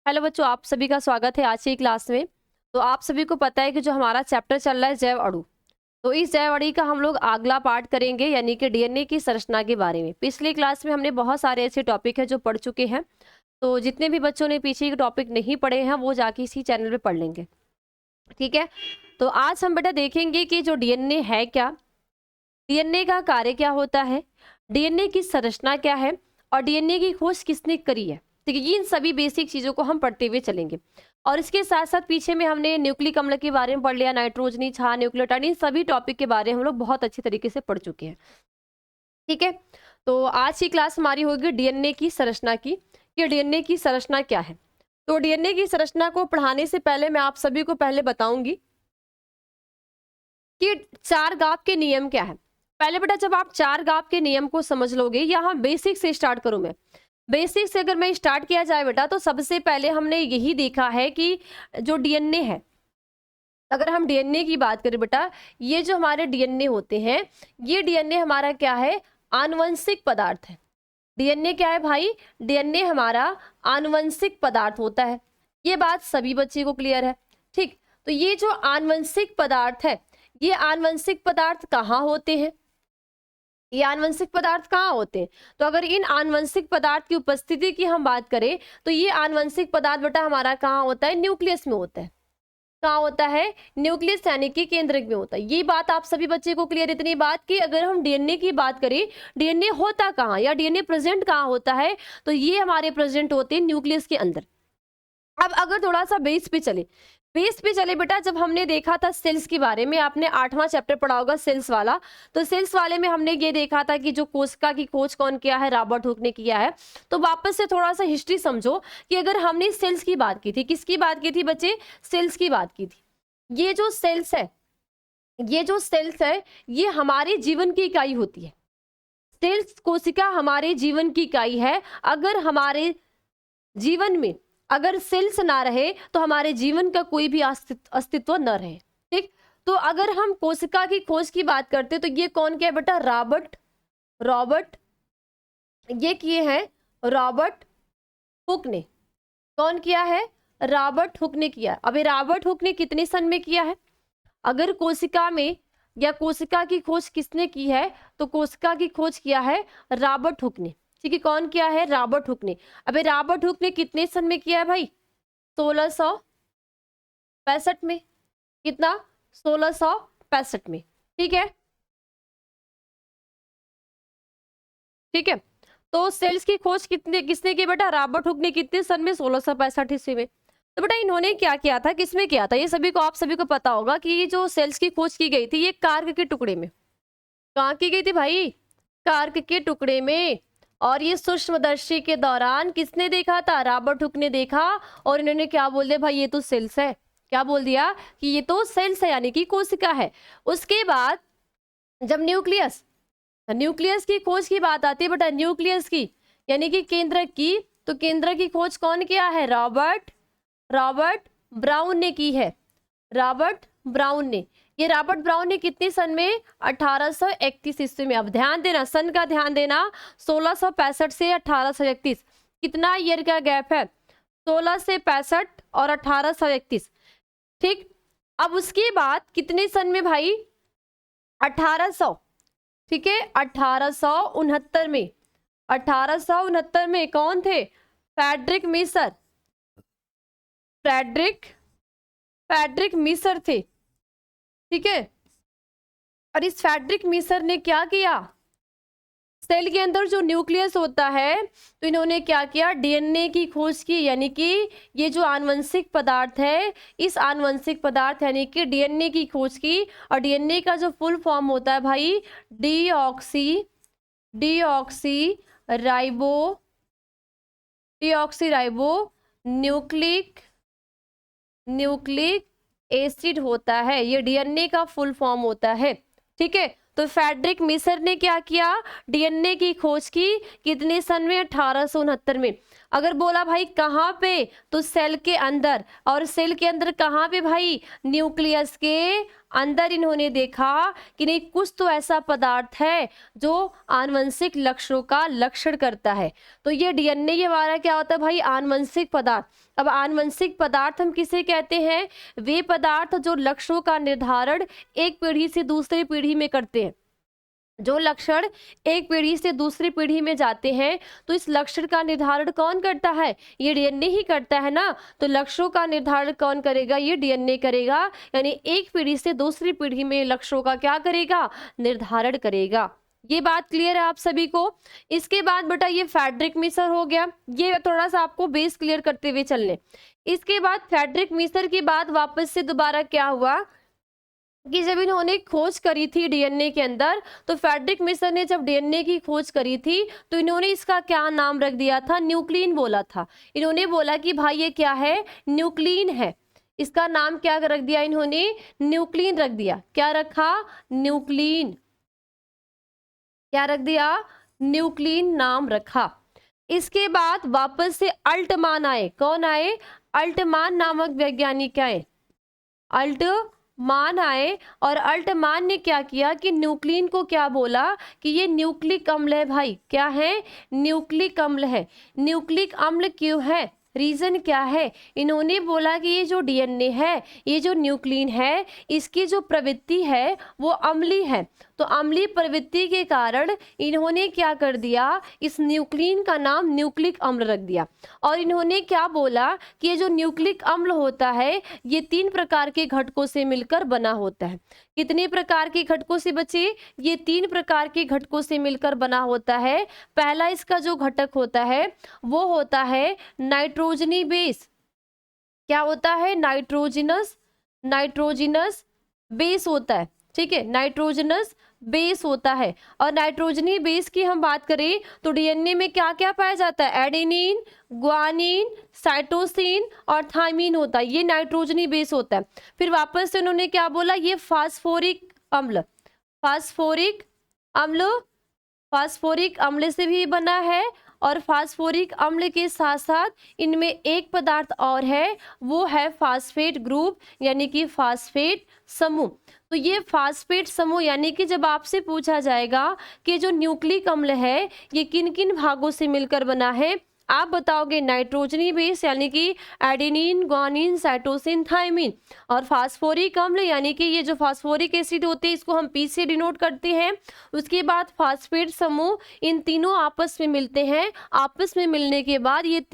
Hello बच्चों, आप सभी का स्वागत है आज की क्लास में। तो आप सभी को पता है कि जो हमारा चैप्टर चल रहा है जैव अणु, तो इस जैव अणु का हम लोग अगला पार्ट करेंगे, यानी कि डीएनए की संरचना के बारे में। पिछली क्लास में हमने बहुत सारे ऐसे टॉपिक हैं जो पढ़ चुके हैं, तो जितने भी बच्चों ने पीछे के टॉपिक नहीं पढ़े हैं वो जाके इसी चैनल पे पढ़ लेंगे, ठीक है। तो आज हम बेटा देखेंगे कि जो डीएनए है क्या, डीएनए का कार्य क्या होता है, डीएनए की संरचना क्या है और डीएनए की खोज किसने करी है। ठीक है, इन सभी बेसिक चीज़ों को हम पढ़ते हुए चलेंगे। और इसके साथ साथ पीछे में हमने न्यूक्लिक अम्ल के बारे में पढ़ लिया, नाइट्रोजनी छार, न्यूक्लियोटाइड, इन सभी टॉपिक के बारे में हम लोग बहुत अच्छी तरीके से पढ़ चुके हैं, ठीक है। तो आज की क्लास हमारी होगी डीएनए की संरचना की, कि डीएनए की संरचना क्या है। तो डीएनए की संरचना को पढ़ाने से पहले मैं आप सभी को पहले बताऊंगी कि चार गाप के नियम क्या है। पहले बेटा जब आप चार गाप के नियम को समझ लोगे, या हम बेसिक से स्टार्ट करूं, मैं बेसिक से अगर मैं स्टार्ट किया जाए बेटा, तो सबसे पहले हमने यही देखा है कि जो डीएनए है, अगर हम डीएनए की बात करें बेटा, ये जो हमारे डीएनए होते हैं, ये डीएनए हमारा क्या है, आनुवंशिक पदार्थ है। डीएनए क्या है भाई, डीएनए हमारा आनुवंशिक पदार्थ होता है। ये बात सभी बच्चे को क्लियर है, ठीक। तो ये जो आनुवंशिक पदार्थ है, ये आनुवंशिक पदार्थ कहाँ होते हैं, ये आनुवंशिक पदार्थ कहाँ होते हैं। तो अगर इन आनुवंशिक पदार्थ की उपस्थिति की हम बात करें, तो ये आनुवंशिक पदार्थ बेटा हमारा कहाँ होता है, न्यूक्लियस में होता है। कहाँ होता है, न्यूक्लियस यानी कि केंद्रक में होता है। ये बात आप सभी बच्चे को क्लियर, इतनी बात कि अगर हम डीएनए की बात करें, डीएनए होता कहाँ या डीएनए प्रेजेंट कहाँ होता है, तो ये हमारे प्रेजेंट होते हैं न्यूक्लियस के अंदर। अब अगर थोड़ा सा बेस पे चले बेटा, जब हमने देखा था सेल्स के बारे में, आपने 8वां चैप्टर पढ़ा होगा सेल्स वाला, तो सेल्स वाले में हमने ये देखा था कि जो कोशिका की खोज कौन किया है, रॉबर्ट हुक ने किया है। तो वापस से थोड़ा सा हिस्ट्री समझो कि अगर हमने सेल्स की बात की थी, किसकी बात की थी बच्चे, सेल्स की बात की थी। ये जो सेल्स है, ये हमारे जीवन की इकाई होती है। सेल्स कोशिका हमारे जीवन की इकाई है। अगर हमारे जीवन में अगर सेल्स ना रहे तो हमारे जीवन का कोई भी अस्तित्व न रहे, ठीक। तो अगर हम कोशिका की खोज की बात करते तो ये कौन किया बेटा, रॉबर्ट ये किए हैं, रॉबर्ट हुक ने। कौन किया है, रॉबर्ट हुक ने किया। अब ये रॉबर्ट हुक ने कितने सन में किया है, अगर कोशिका में या कोशिका की खोज किसने की है, तो कोशिका की खोज किया है रॉबर्ट हुक ने, ठीक है। कौन किया है, रॉबर्ट हुक ने। अबे रॉबर्ट हुक ने कितने सन में किया है भाई, 1665 में। कितना, 1665 में, ठीक है, ठीक है। तो सेल्स की खोज किसने की बेटा, रॉबर्ट हुक ने। कितने सन में, 1665 ईस्वी में। तो बेटा इन्होंने क्या किया था, किसमें किया था, ये आप सभी को पता होगा कि ये जो सेल्स की खोज की गई थी, ये कार्क के टुकड़े में। कहाँ की गई थी भाई, कार्क के टुकड़े में। और ये सूक्ष्मदर्शी के दौरान किसने देखा था, रॉबर्ट हुक ने देखा। और इन्होंने क्या बोल दिया भाई, ये तो सेल्स है। क्या बोल दिया कि ये तो सेल्स है, यानी कि कोशिका है। उसके बाद जब न्यूक्लियस की खोज की बात आती है बेटा, न्यूक्लियस की यानी कि केंद्रक की, तो केंद्रक की खोज कौन किया है, रॉबर्ट ब्राउन ने की है। रॉबर्ट ब्राउन ने कितने सन में, 1831 ईस्वी में। अब ध्यान देना, सन का ध्यान देना, 1665 से 1831 कितना ईयर का गैप है, 16 से 65 और 1831, ठीक। अब उसके बाद कितने सन में भाई, 1800, ठीक है, 1869 में। 1869 में कौन थे, फ्रेडरिक मीसर थे, ठीक है। और इस फ्रेडरिक मीसर ने क्या किया, सेल के अंदर जो न्यूक्लियस होता है, तो इन्होंने क्या किया, डीएनए की खोज की। यानी कि ये जो आनुवंशिक पदार्थ है, इस आनुवंशिक पदार्थ यानी कि डीएनए की खोज की। और डीएनए का जो फुल फॉर्म होता है भाई, डीऑक्सी राइबो न्यूक्लिक एसिड होता है। ये डीएनए का फुल फॉर्म होता है, ठीक है। तो फ्रेडरिक मीसर ने क्या किया, डीएनए की खोज की। कितने सन में, 1869 में। अगर बोला भाई कहाँ पे, तो सेल के अंदर, और सेल के अंदर कहाँ पे भाई, न्यूक्लियस के अंदर इन्होंने देखा कि नहीं कुछ तो ऐसा पदार्थ है जो आनुवंशिक लक्षणों का लक्षण करता है। तो ये डीएनए ये हमारा क्या होता है भाई, आनुवंशिक पदार्थ। अब आनुवंशिक पदार्थ हम किसे कहते हैं, वे पदार्थ जो लक्षणों का निर्धारण एक पीढ़ी से दूसरी पीढ़ी में करते हैं। जो लक्षण एक पीढ़ी से दूसरी पीढ़ी में जाते हैं, तो इस लक्षण का निर्धारण कौन करता है, ये डीएनए ही करता है ना। तो लक्षणों का निर्धारण कौन करेगा, ये डीएनए करेगा। यानी एक पीढ़ी से दूसरी पीढ़ी में लक्षणों का क्या करेगा, निर्धारण करेगा। ये बात क्लियर है आप सभी को। इसके बाद बेटा ये फ्रेडरिक मीसर हो गया, ये थोड़ा सा आपको बेस क्लियर करते हुए चलने। इसके बाद फ्रेडरिक मीसर के बाद वापस से दोबारा क्या हुआ कि जब इन्होंने खोज करी थी डीएनए के अंदर, तो फ्रेडरिक मीसर ने जब डीएनए की खोज करी थी, तो इन्होंने इसका क्या नाम रख दिया था, न्यूक्लिन बोला था। इन्होंने बोला कि भाई ये क्या है, न्यूक्लिन है। इसका नाम क्या रख दिया इन्होंने, न्यूक्लिन रख दिया। क्या रखा, न्यूक्लिन। क्या रख दिया, न्यूक्लिन नाम रखा। इसके बाद वापस से अल्टमान आए। कौन आए, अल्टमान नामक वैज्ञानिक आए। अल्टमान आए, और अल्टमान ने क्या किया कि न्यूक्लिन को क्या बोला कि ये न्यूक्लिक अम्ल है भाई। क्या है, न्यूक्लिक अम्ल है। न्यूक्लिक अम्ल क्यों है, रीजन क्या है, इन्होंने बोला कि ये जो डीएनए है, ये जो न्यूक्लिन है, इसकी जो प्रवृत्ति है वो अम्लीय है। तो अम्लीय प्रवृत्ति के कारण इन्होंने क्या कर दिया, इस न्यूक्लिन का नाम न्यूक्लिक अम्ल रख दिया। और इन्होंने क्या बोला कि ये जो न्यूक्लिक अम्ल होता है, ये 3 प्रकार के घटकों से मिलकर बना होता है। कितने प्रकार के घटकों से बच्चे, ये 3 प्रकार के घटकों से मिलकर बना होता है। पहला इसका जो घटक होता है वो होता है नाइट्रोजनी बेस। क्या होता है, नाइट्रोजिनस बेस होता है। ठीक है, नाइट्रोजनस बेस होता है। और नाइट्रोजनी बेस की हम बात करें तो डीएनए में क्या क्या पाया जाता है, एडेनिन, ग्वानिन, साइटोसिन और थाइमिन होता है। ये नाइट्रोजनी बेस होता है। फिर वापस से उन्होंने क्या बोला, ये फास्फोरिक अम्ल, फास्फोरिक अम्ल, फास्फोरिक अम्ल से भी बना है। और फास्फोरिक अम्ल के साथ साथ इनमें एक पदार्थ और है, वो है फास्फेट ग्रुप, यानी कि फास्फेट समूह। तो ये फास्फेट समूह, यानी कि जब आपसे पूछा जाएगा कि जो न्यूक्लिक अम्ल है ये किन किन भागों से मिलकर बना है, आप बताओगे नाइट्रोजनी बेस यानी कि एडेनिन, ग्वानिन, साइटोसिन, थाइमिन। और फास्फोरिक अम्ल यानी कि ये जो फास्फोरिक एसिड होते हैं इसको हम पी से डिनोट करते हैं। उसके बाद फास्फेट समूह, इन तीनों आपस में मिलते हैं। आपस में मिलने के बाद ये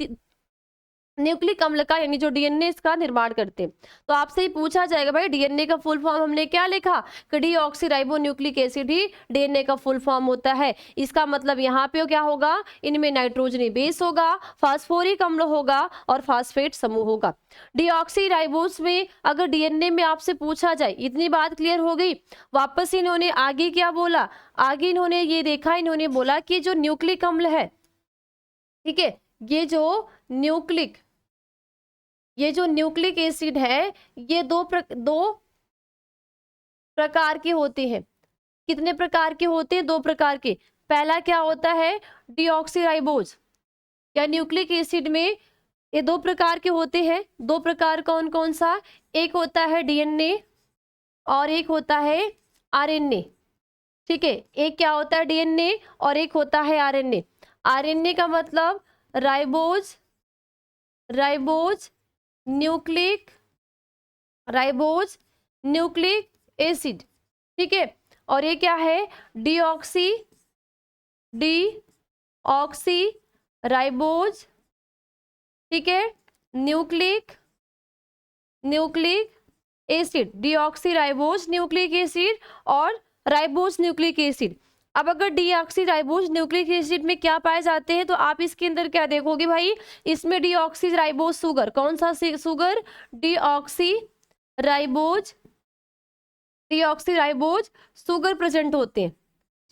न्यूक्लिक अम्ल का यानी जो डीएनए इसका निर्माण करते हैं। तो आपसे ही पूछा जाएगा भाई डीएनए का फुल फॉर्म हमने क्या लिखा, कि डीऑक्सीराइबोन्यूक्लिक एसिड ही डीएनए का फुल फॉर्म होता है। इसका मतलब यहाँ पे क्या होगा, इनमें नाइट्रोजनी बेस होगा, फास्फोरिक अम्ल होगा और फास्फेट समूह होगा। डीऑक्सीराइबोस में अगर डीएनए में आपसे पूछा जाए, इतनी बात क्लियर हो गई। वापस इन्होंने आगे क्या बोला, आगे इन्होंने ये देखा, इन्होंने बोला कि जो न्यूक्लिक अम्ल है, ठीक है, ये जो न्यूक्लिक एसिड है ये दो प्रकार के होते हैं। कितने प्रकार के होते हैं, 2 प्रकार के। पहला क्या होता है, डीऑक्सीराइबोज या न्यूक्लिक एसिड में ये 2 प्रकार के होते हैं। 2 प्रकार कौन कौन सा, एक होता है डीएनए और एक होता है आरएनए। ठीक है, एक क्या होता है डीएनए और एक होता है आरएनए। आरएनए का मतलब राइबोज न्यूक्लिक एसिड। ठीक है, और ये क्या है, डीऑक्सी राइबोज। ठीक है, nucleic acid, deoxy ribose nucleic acid और राइबोज न्यूक्लिक एसिड। अब अगर डीऑक्सी राइबोज न्यूक्लिक एसिड में क्या पाए जाते हैं, तो आप इसके अंदर क्या देखोगे भाई, इसमें डीऑक्सी राइबोज शुगर, कौन सा sugar, deoxy ribose sugar present होते हैं।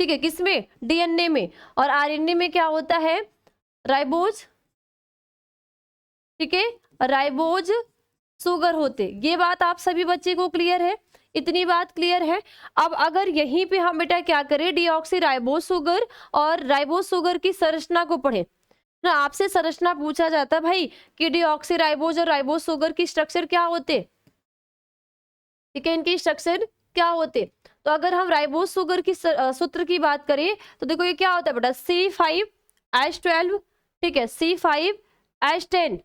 ठीक है, किसमें, डीएनए में। और आरएनए में क्या होता है, राइबोज। ठीक है, राइबोज शुगर होते। ये बात आप सभी बच्चे को क्लियर है, इतनी बात क्लियर है। अब अगर यहीं पे हम बेटा क्या करें, डीऑक्सी राइबोज शुगर और राइबोज शुगर की संरचना को पढ़ें, ना आपसे संरचना पूछा जाता है भाई कि डीऑक्सीराइबोज और राइबोज शुगर की स्ट्रक्चर क्या होते, ठीक है, इनकी स्ट्रक्चर क्या होते। तो अगर हम राइबोज शुगर की सूत्र की बात करें तो देखो ये क्या होता है बेटा, C5H12, ठीक है, C5H10,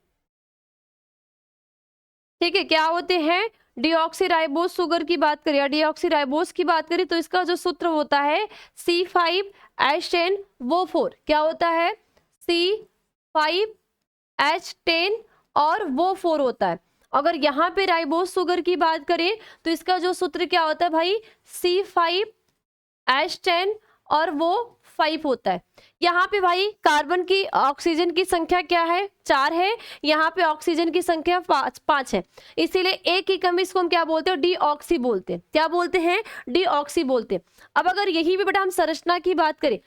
ठीक है, क्या होते हैं, डीऑक्सीराइबोज शुगर की बात करें या डीऑक्सीराइबोज की बात करें तो इसका जो सूत्र होता है C5H10O4, क्या होता है, C5H10 और वो 4 होता है। अगर यहाँ पे राइबोज शुगर की बात करें तो इसका जो सूत्र क्या होता है भाई, C5H10 और वो 5 होता है। यहाँ पे भाई कार्बन की ऑक्सीजन की संख्या क्या है, 4 है, यहाँ पे ऑक्सीजन की संख्या 5 है, इसीलिए एक की कमी इसको हम क्या बोलते हैं, डीऑक्सी बोलते हैं। क्या बोलते हैं, डीऑक्सी बोलते हैं। अब अगर यही भी बेटा हम संरचना की बात करें,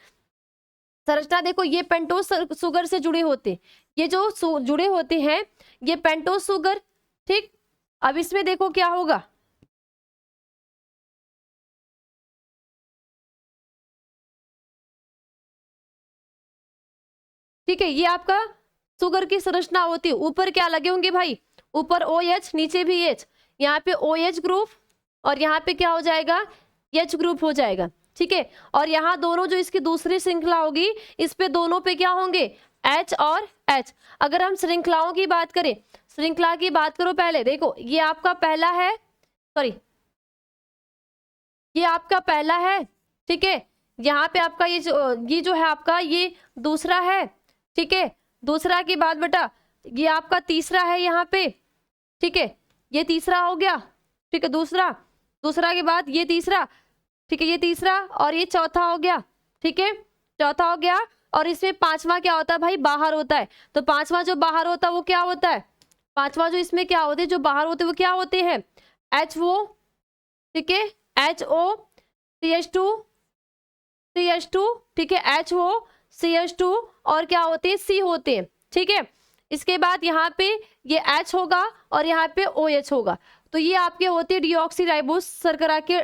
संरचना देखो ये पेंटोज शुगर से जुड़े होते, ये जो जुड़े होते हैं ये पेंटोज शुगर, ठीक। अब इसमें देखो क्या होगा, ठीक है, ये आपका शुगर की संरचना होती है। ऊपर क्या लगे होंगे भाई, ऊपर OH, नीचे भी H, यहाँ पे OH ग्रुप और यहाँ पे क्या हो जाएगा, H ग्रुप हो जाएगा, ठीक है। और यहाँ दोनों जो इसकी दूसरी श्रृंखला होगी इस पे दोनों पे क्या होंगे, H और H। अगर हम श्रृंखलाओं की बात करें, श्रृंखला की बात करो, पहले देखो ये आपका पहला है, सॉरी ये आपका पहला है, ठीक है, यहाँ पे आपका ये जो है आपका ये दूसरा है, ठीक है। दूसरा की बात बेटा ये आपका तीसरा है यहाँ पे, ठीक है, ये तीसरा हो गया, ठीक है, दूसरा, दूसरा के बाद ये तीसरा, ठीक है, ये तीसरा और ये चौथा हो गया, ठीक है, चौथा हो गया। और इसमें पांचवा क्या होता है भाई, बाहर होता है। तो पांचवा जो बाहर होता है वो क्या होता है, पांचवा जो इसमें क्या होते हैं, जो बाहर होते हैं वो क्या होते हैं, HO, ठीक है, HO CH2, ठीक है, HO CH2 और क्या होते हैं, C होते हैं, ठीक है। इसके बाद यहाँ पे ये H होगा और यहाँ पे OH होगा। तो ये आपके होते हैं डीऑक्सीराइबोज शर्करा के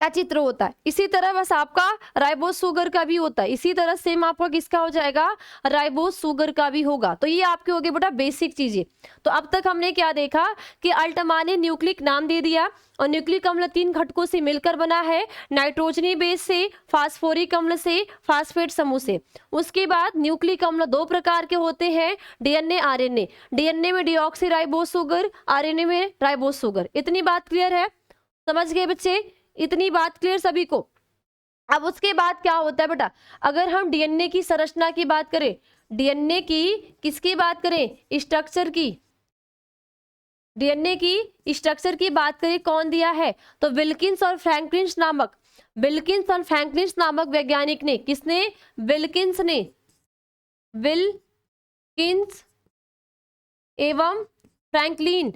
क्या चित्र होता है। इसी तरह बस आपका राइबोज शुगर का भी होता है, इसी तरह सेम आपका किसका हो जाएगा, राइबोज शुगर का भी होगा। तो ये आपके हो गए बेटा बेसिक चीजें। तो अब तक हमने क्या देखा कि अल्टमा ने न्यूक्लिक नाम दे दिया और न्यूक्लिक अम्ल 3 घटकों से मिलकर बना है, नाइट्रोजनी बेस से, फास्फोरिक अम्ल से, फास्फेट समूह से। उसके बाद न्यूक्लिक अम्ल 2 प्रकार के होते हैं, DNA RNA। DNA में डीऑक्सीराइबोज शुगर, RNA में राइबोज शुगर। इतनी बात क्लियर है, समझ गए बच्चे, इतनी बात क्लियर सभी को। अब उसके बाद क्या होता है बेटा, अगर हम DNA की संरचना की बात करें, DNA की किसकी बात करें, स्ट्रक्चर की, DNA की स्ट्रक्चर की बात करें, कौन दिया है, तो विल्किंस और फ्रैंकलिन नामक, विल्किंस और फ्रैंकलिन नामक वैज्ञानिक ने, किसने, विल्किंस ने, विल्किंस एवं फ्रैंकलिन,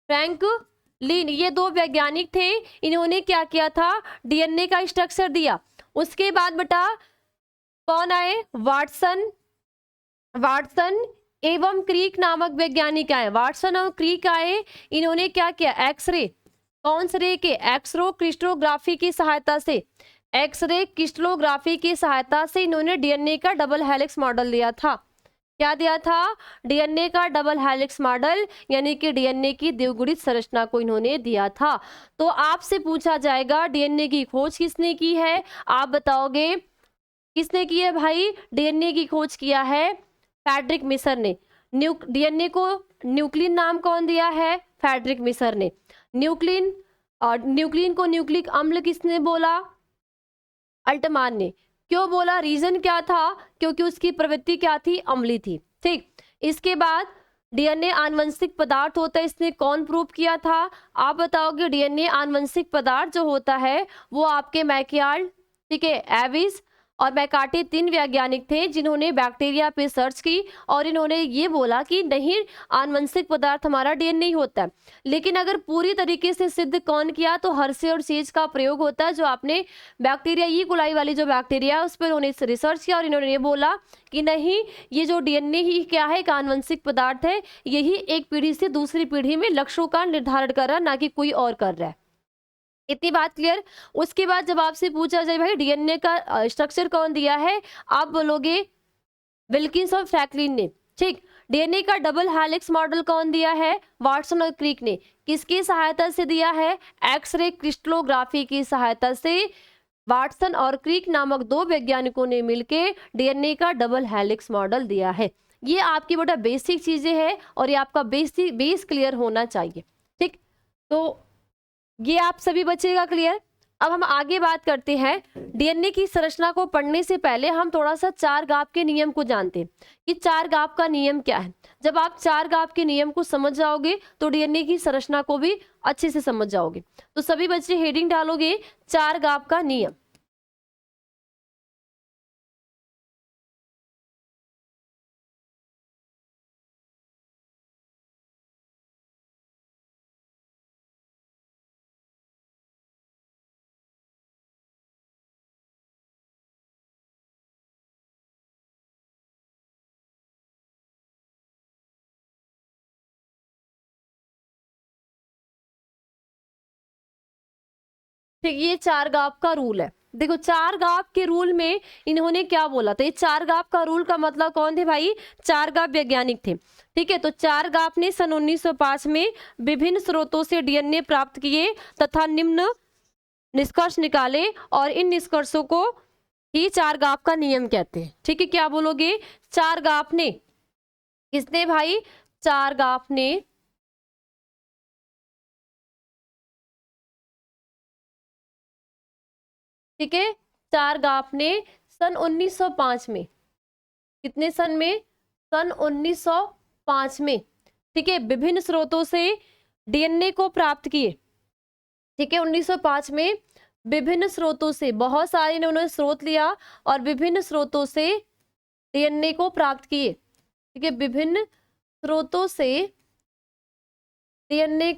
फ्रैंकलिन, ये 2 वैज्ञानिक थे। इन्होंने क्या किया था, DNA का स्ट्रक्चर दिया। उसके बाद बेटा कौन आए, वाटसन, वाटसन एवं क्रीक नामक वैज्ञानिक आए, वाटसन और क्रीक आए। इन्होंने क्या किया, एक्सरे, कौन से रे के, एक्सरो क्रिस्टलोग्राफी की सहायता से, एक्सरे क्रिस्टलोग्राफी की सहायता से इन्होंने DNA का डबल हेलिक्स मॉडल दिया था। क्या दिया था, DNA का डबल हेलिक्स मॉडल, यानी कि DNA की द्विगुणित संरचना को इन्होंने दिया था। तो आपसे पूछा जाएगा DNA की खोज किसने की है, आप बताओगे किसने की है भाई, DNA की खोज किया है फ्रेडरिक मिसर ने। DNA को न्यूक्लिन नाम कौन दिया है, फ्रेडरिक मिसर ने। न्यूक्लिन और न्यूक्लिन को न्यूक्लिक अम्ल किसने बोला, अल्टमान ने। क्यों बोला, रीजन क्या था, क्योंकि उसकी प्रवृत्ति क्या थी, अम्ली थी, ठीक। इसके बाद DNA आनुवंशिक पदार्थ होता है, इसने कौन प्रूव किया था, आप बताओगे। DNA आनुवंशिक पदार्थ जो होता है वो आपके मैकयार्ड, ठीक है, एविस और मैकार्टी 3 वैज्ञानिक थे जिन्होंने बैक्टीरिया पे सर्च की और इन्होंने ये बोला कि नहीं, आनुवंशिक पदार्थ हमारा DNA होता है। लेकिन अगर पूरी तरीके से सिद्ध कौन किया, तो हर्शे और चेज का प्रयोग होता है, जो आपने बैक्टीरिया ई कोलाई वाली जो बैक्टीरिया उस पर उन्होंने रिसर्च किया और इन्होंने ये बोला कि नहीं, ये जो DNA ही क्या है, एक आनुवंशिक पदार्थ है, यही एक पीढ़ी से दूसरी पीढ़ी में लक्ष्यों का निर्धारण कर रहा है, ना कि कोई और कर रहा है। इतनी बात क्लियर। उसके बाद जब आपसे पूछा जाए भाई डीएनए का स्ट्रक्चर कौन दिया है, आप बोलोगे विल्किंस और फ्रैंकलिन ने। ठीक, डीएनए का डबल हेलिक्स मॉडल कौन दिया है, वाटसन और क्रिक ने। किसकी सहायता से दिया है, एक्सरे क्रिस्टलोग्राफी की सहायता से वाटसन और क्रिक नामक दो वैज्ञानिकों ने मिलकर डीएनए का डबल हेलिक्स मॉडल दिया है। ये आपकी बेटा बेसिक चीजें हैं और ये आपका बेस क्लियर होना चाहिए। ठीक, तो ये आप सभी बच्चे का क्लियर। अब हम आगे बात करते हैं। डीएनए की संरचना को पढ़ने से पहले हम थोड़ा सा चार गाप के नियम को जानते हैं कि चार गाप का नियम क्या है। जब आप चार गाप के नियम को समझ जाओगे तो डीएनए की संरचना को भी अच्छे से समझ जाओगे। तो सभी बच्चे हेडिंग डालोगे चार गाप का नियम। ठीक, ये चार गाप का रूल है। देखो चार गाप के रूल में इन्होंने क्या बोला, तो ये चार गाप का रूल का मतलब कौन थे भाई, चार गाप वैज्ञानिक थे। ठीक है, तो चार गाप ने सन 1905 में विभिन्न स्रोतों से डीएनए प्राप्त किए तथा निम्न निष्कर्ष निकाले और इन निष्कर्षों को ही चार गाप का नियम कहते हैं। ठीक है, क्या बोलोगे, चार गाप ने, किसने भाई, चार गाप ने ठीक है, चार गाप ने सन 1905 में, कितने सन में, सन 1905 में, ठीक है, विभिन्न स्रोतों से डीएनए को प्राप्त किए। ठीक है, 1905 में विभिन्न स्रोतों से, बहुत सारे इन्होंने स्रोत लिया और विभिन्न स्रोतों से डीएनए को प्राप्त किए। ठीक है, विभिन्न स्रोतों से डीएनए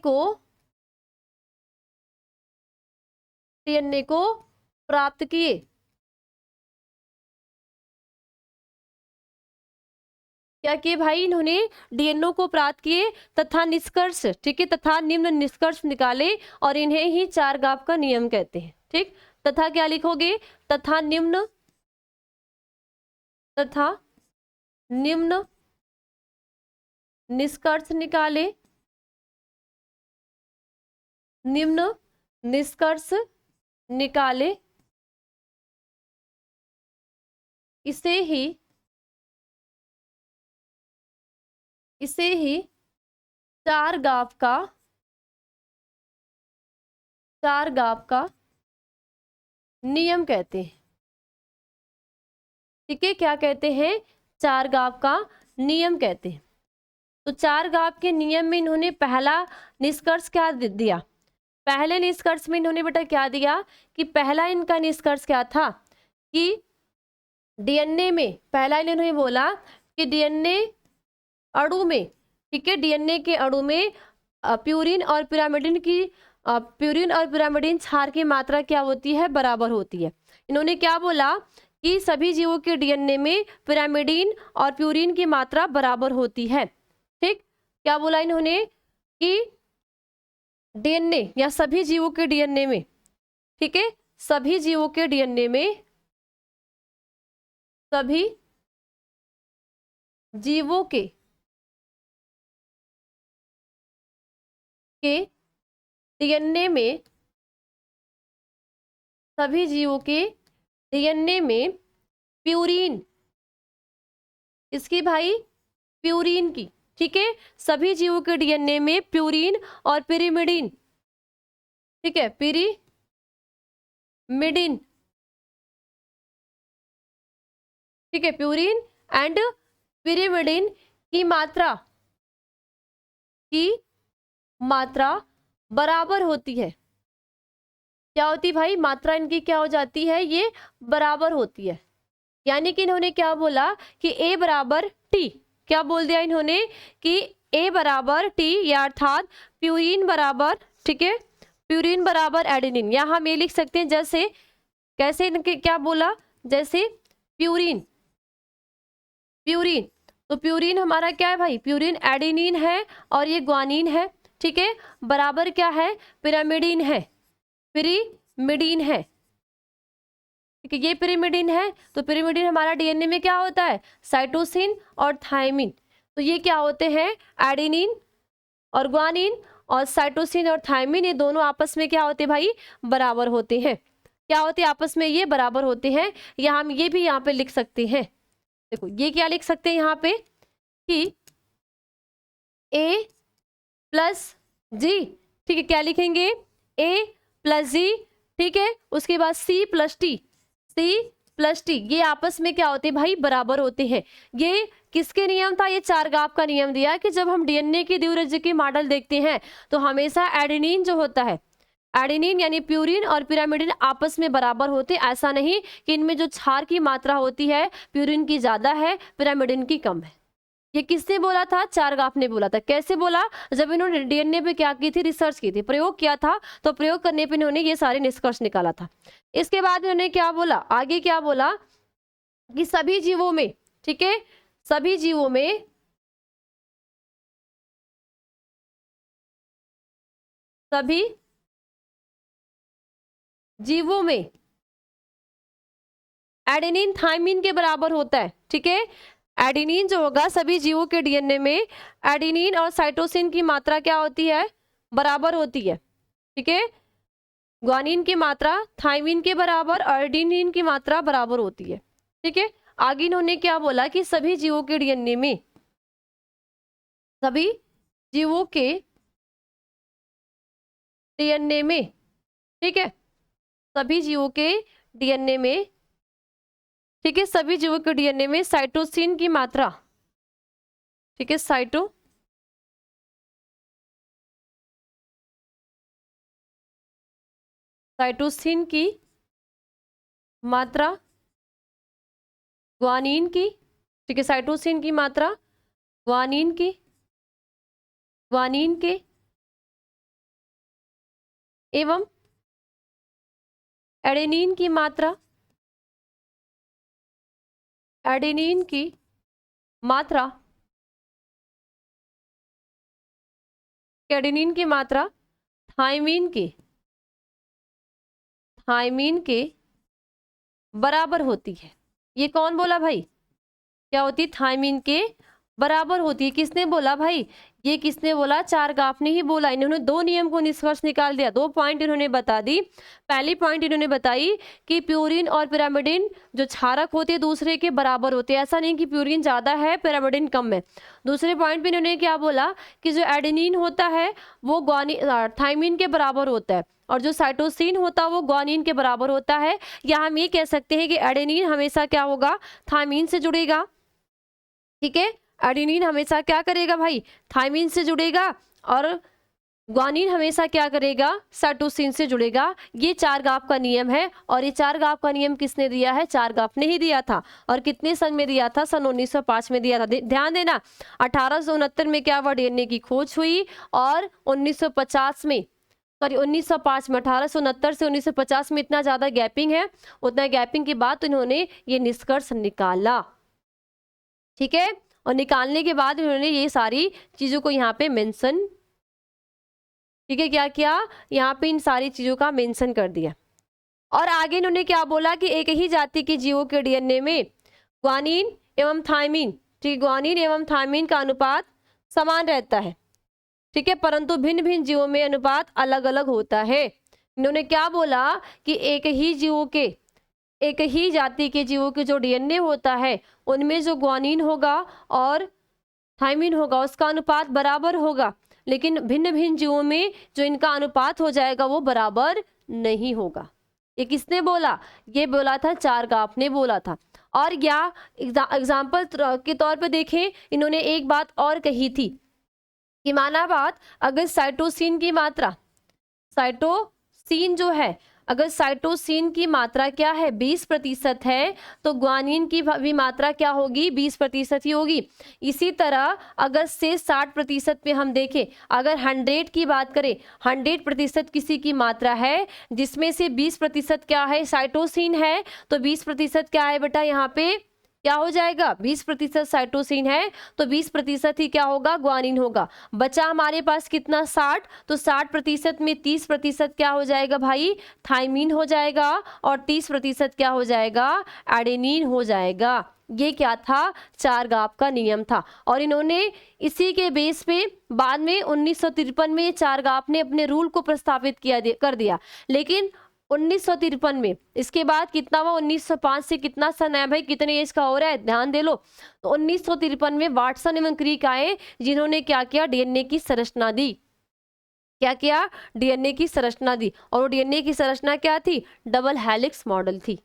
को प्राप्त किए। क्या किए भाई, इन्होंने डीएनए को प्राप्त किए तथा निष्कर्ष, ठीक है, तथा निम्न निष्कर्ष निकाले और इन्हें ही चार गाप का नियम कहते हैं। ठीक, तथा क्या लिखोगे, तथा निम्न निष्कर्ष निकाले, निम्न निष्कर्ष निकाले, इसे ही चार गाप का नियम कहते हैं। ठीक है, क्या कहते हैं, चार गाप का नियम कहते हैं। तो चार गाप के नियम में इन्होंने पहला निष्कर्ष क्या दिया, पहले निष्कर्ष में इन्होंने बेटा क्या दिया कि पहला इनका निष्कर्ष क्या था कि डीएनए में, पहला इन्होंने बोला कि डीएनए अणु में, ठीक है, डीएनए के अणु में प्यूरिन और पिरामिडिन क्षार की मात्रा क्या होती है, बराबर होती है। इन्होंने क्या बोला कि सभी जीवों के डीएनए में पिरामिडिन और प्यूरिन की मात्रा बराबर होती है। ठीक, क्या बोला इन्होंने कि डीएनए या सभी जीवों के डीएनए में, ठीक है, सभी जीवों के डीएनए में, सभी जीवों के डीएनए में, सभी जीवों के डीएनए में प्यूरिन, इसकी भाई प्यूरिन की, ठीक है, सभी जीवों के डीएनए में प्यूरिन और पिरिमिडिन, ठीक है, पिरिमिडिन, ठीक है, प्यूरिन एंड पिरिमिडिन की मात्रा बराबर होती है। क्या होती भाई, मात्रा इनकी क्या हो जाती है, ये बराबर होती है। यानी कि इन्होंने क्या बोला कि A बराबर T, क्या बोल दिया इन्होंने कि A बराबर T, या अर्थात प्यूरिन बराबर, ठीक है, प्यूरिन बराबर एडेनिन। या हम ये लिख सकते हैं जैसे, कैसे इनके क्या बोला, जैसे प्यूरिन, तो प्यूरिन हमारा क्या है भाई, प्यूरिन एडेनिन है और ये ग्वानिन है, ठीक है, बराबर क्या है, पिरामिडिन है। पिरिमिडीन है, ठीक है, ये पिरिमिडीन है। तो पिरिमिडीन हमारा डीएनए में क्या होता है, साइटोसिन और थायमिन। तो ये क्या होते हैं, एडेनिन और ग्वानिन, और साइटोसिन और थायमिन ये दोनों आपस में क्या होते हैं भाई, बराबर होते हैं। क्या होते हैं आपस में, ये बराबर होते हैं। या हम ये भी यहाँ पे लिख सकते हैं, देखो ये क्या लिख सकते हैं यहाँ पे कि ए प्लस जी, ठीक है, क्या लिखेंगे, ए प्लस जी, ठीक है, उसके बाद C plus T, C plus T, ये आपस में क्या होते हैं भाई, बराबर होते हैं। ये किसके नियम था, ये चारगाप का नियम दिया कि जब हम डीएनए की द्विरेखीय मॉडल देखते हैं तो हमेशा एडेनिन जो होता है, एडेनिन यानी प्यूरिन और पिरामिडिन आपस में बराबर होते, ऐसा नहीं कि इनमें जो क्षार की मात्रा होती है प्यूरिन की ज्यादा है पिरामिडिन की कम है। ये किसने बोला था, चारगाप ने बोला था। कैसे बोला, जब इन्होंने डीएनए पे क्या की थी, रिसर्च की थी, प्रयोग किया था, तो प्रयोग करने पे इन्होंने ये सारे निष्कर्ष निकाला था। इसके बाद इन्होंने क्या बोला, आगे क्या बोला कि सभी जीवों में, ठीक है, सभी जीवों में सभी जीवों में एडेनिन थायमिन के बराबर होता है, ठीक है। एडेनिन जो होगा सभी जीवों के डीएनए में एडेनिन और साइटोसिन की मात्रा क्या होती है, बराबर होती है, ठीक है। ग्वानिन की मात्रा थायमिन के बराबर, एडेनिन की मात्रा बराबर होती है, ठीक है। आगे इन्होंने क्या बोला कि सभी जीवों के डीएनए में, सभी जीवों के डीएनए में, ठीक है, सभी जीवों के डीएनए में, ठीक है, सभी जीवों के डीएनए में साइटोसिन की मात्रा, ठीक है, साइटोसिन की मात्रा ग्वानिन की, ठीक है, साइटोसिन की मात्रा ग्वानिन की, ग्वानिन के एवं एडेनिन की मात्रा, एडेनिन की मात्रा, एडेनिन की मात्रा थायमिन के बराबर होती है। ये कौन बोला भाई, क्या होती है, थायमिन के बराबर होती है। किसने बोला भाई, ये किसने बोला, चारगाप ने ही बोला। इन्होंने दो नियम को निष्कर्ष निकाल दिया, दो पॉइंट इन्होंने बता दी। पहली पॉइंट इन्होंने बताई कि प्यूरिन और पिरामिडिन जो क्षारक होते हैं दूसरे के बराबर होते हैं, ऐसा नहीं कि प्यूरिन ज्यादा है पिरामिडिन कम है। दूसरे पॉइंट पे इन्होंने क्या बोला कि जो एडेनिन होता है वो थायमिन के बराबर होता है, और जो साइटोसिन होता है वो ग्वानिन के बराबर होता है। या हम ये कह सकते हैं कि एडेनिन हमेशा क्या होगा, थायमिन से जुड़ेगा, ठीक है, एडेनिन हमेशा क्या करेगा भाई, थायमिन से जुड़ेगा, और ग्वानिन हमेशा क्या करेगा, साइटोसिन से जुड़ेगा। ये चारगाप का नियम है, और ये चारगाप का नियम किसने दिया है, चारगाप ने ही दिया था। और कितने सन में दिया था, सन 1905 में दिया था। ध्यान देना, 1869 में क्या हुआ, डीएनए की खोज हुई, और 1950 में, सॉरी 1905 में, 1869 से 1950 में इतना ज्यादा गैपिंग है। उतना गैपिंग के बाद तो इन्होंने ये निष्कर्ष निकाला, ठीक है। और निकालने के बाद इन्होंने ये सारी चीजों को यहाँ पे मेंशन, ठीक है, क्या किया, यहाँ पे इन सारी चीजों का मेंशन कर दिया। और आगे इन्होंने क्या बोला कि एक ही जाति के जीवों के डीएनए में ग्वानिन एवं थायमिन, ठीक, ग्वानिन एवं थायमिन का अनुपात समान रहता है, ठीक है, परंतु भिन्न भिन्न जीवों में अनुपात अलग अलग होता है। इन्होंने क्या बोला कि एक ही जाति के जीवों के जो डीएनए होता है उनमें जो ग्वानिन होगा और थायमिन होगा उसका अनुपात बराबर होगा, लेकिन भिन्न भिन्न जीवों में जो इनका अनुपात हो जाएगा वो बराबर नहीं होगा। ये किसने बोला, ये बोला था चारगाप ने बोला था। और या एग्जाम्पल के तौर पे देखें, इन्होंने एक बात और कही थी कि माना बात, अगर साइटोसिन की मात्रा, साइटोसिन जो है, अगर साइटोसिन की मात्रा क्या है 20% है, तो ग्वानिन की भी मात्रा क्या होगी, 20% ही होगी। इसी तरह अगर से 60% पे हम देखें, अगर 100 की बात करें, 100% किसी की मात्रा है जिसमें से 20% क्या है, साइटोसिन है, तो 20% क्या है बेटा यहाँ पे, क्या हो जाएगा, 20% साइटोसिन है तो 20% ही क्या होगा, ग्वानिन होगा। बचा हमारे पास कितना, 60, तो 60% में 30% क्या हो जाएगा भाई, थाइमीन हो जाएगा, और 30% क्या हो जाएगा, एडेनिन हो जाएगा। ये क्या था, चारगाप का नियम था। और इन्होंने इसी के बेस पे बाद में 1953 में चारगाप ने अपने रूल को प्रस्तावित कर दिया। लेकिन 1953 में, इसके बाद कितना हुआ, 1905 से कितना सन है भाई, कितने एज का हो रहा है, ध्यान दे लो। तो 1953 में वाटसन एवं क्रिक आए, जिन्होंने क्या किया, डीएनए की संरचना दी। क्या किया, डीएनए की संरचना दी। और वो डीएनए की संरचना क्या थी, डबल हेलिक्स मॉडल थी।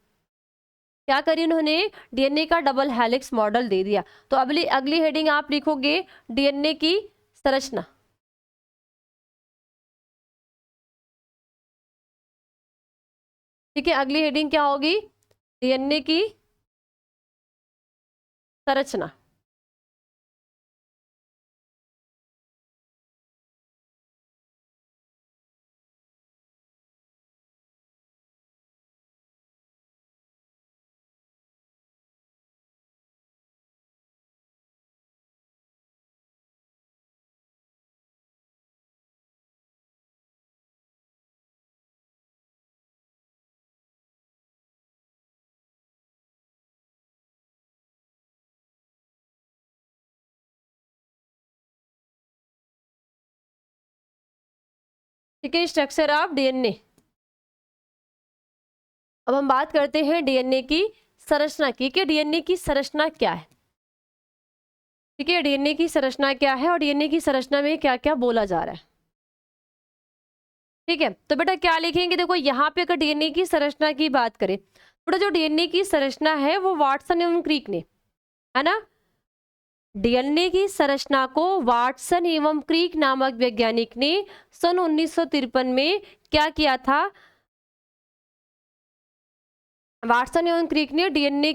क्या करी उन्होंने, डीएनए का डबल हेलिक्स मॉडल दे दिया। तो अगली हेडिंग आप लिखोगे डीएनए की संरचना। ठीक है, अगली हेडिंग क्या होगी, डीएनए की संरचना। ठीक है, स्ट्रक्चर ऑफ डीएनए। अब हम बात करते हैं डीएनए की संरचना की, कि डीएनए की संरचना क्या है। ठीक है, डीएनए की संरचना क्या है और डीएनए की संरचना में क्या क्या बोला जा रहा है। ठीक है, तो बेटा क्या लिखेंगे, देखो यहाँ पे अगर डीएनए की संरचना की बात करें, बेटा जो डीएनए की संरचना है वो वाटसन एवं क्रिक ने, है ना, डीएनए की संरचना को वाटसन एवं क्रिक नामक वैज्ञानिक ने सन 1953 में क्या किया था, वाटसन एवं क्रिक ने डीएनए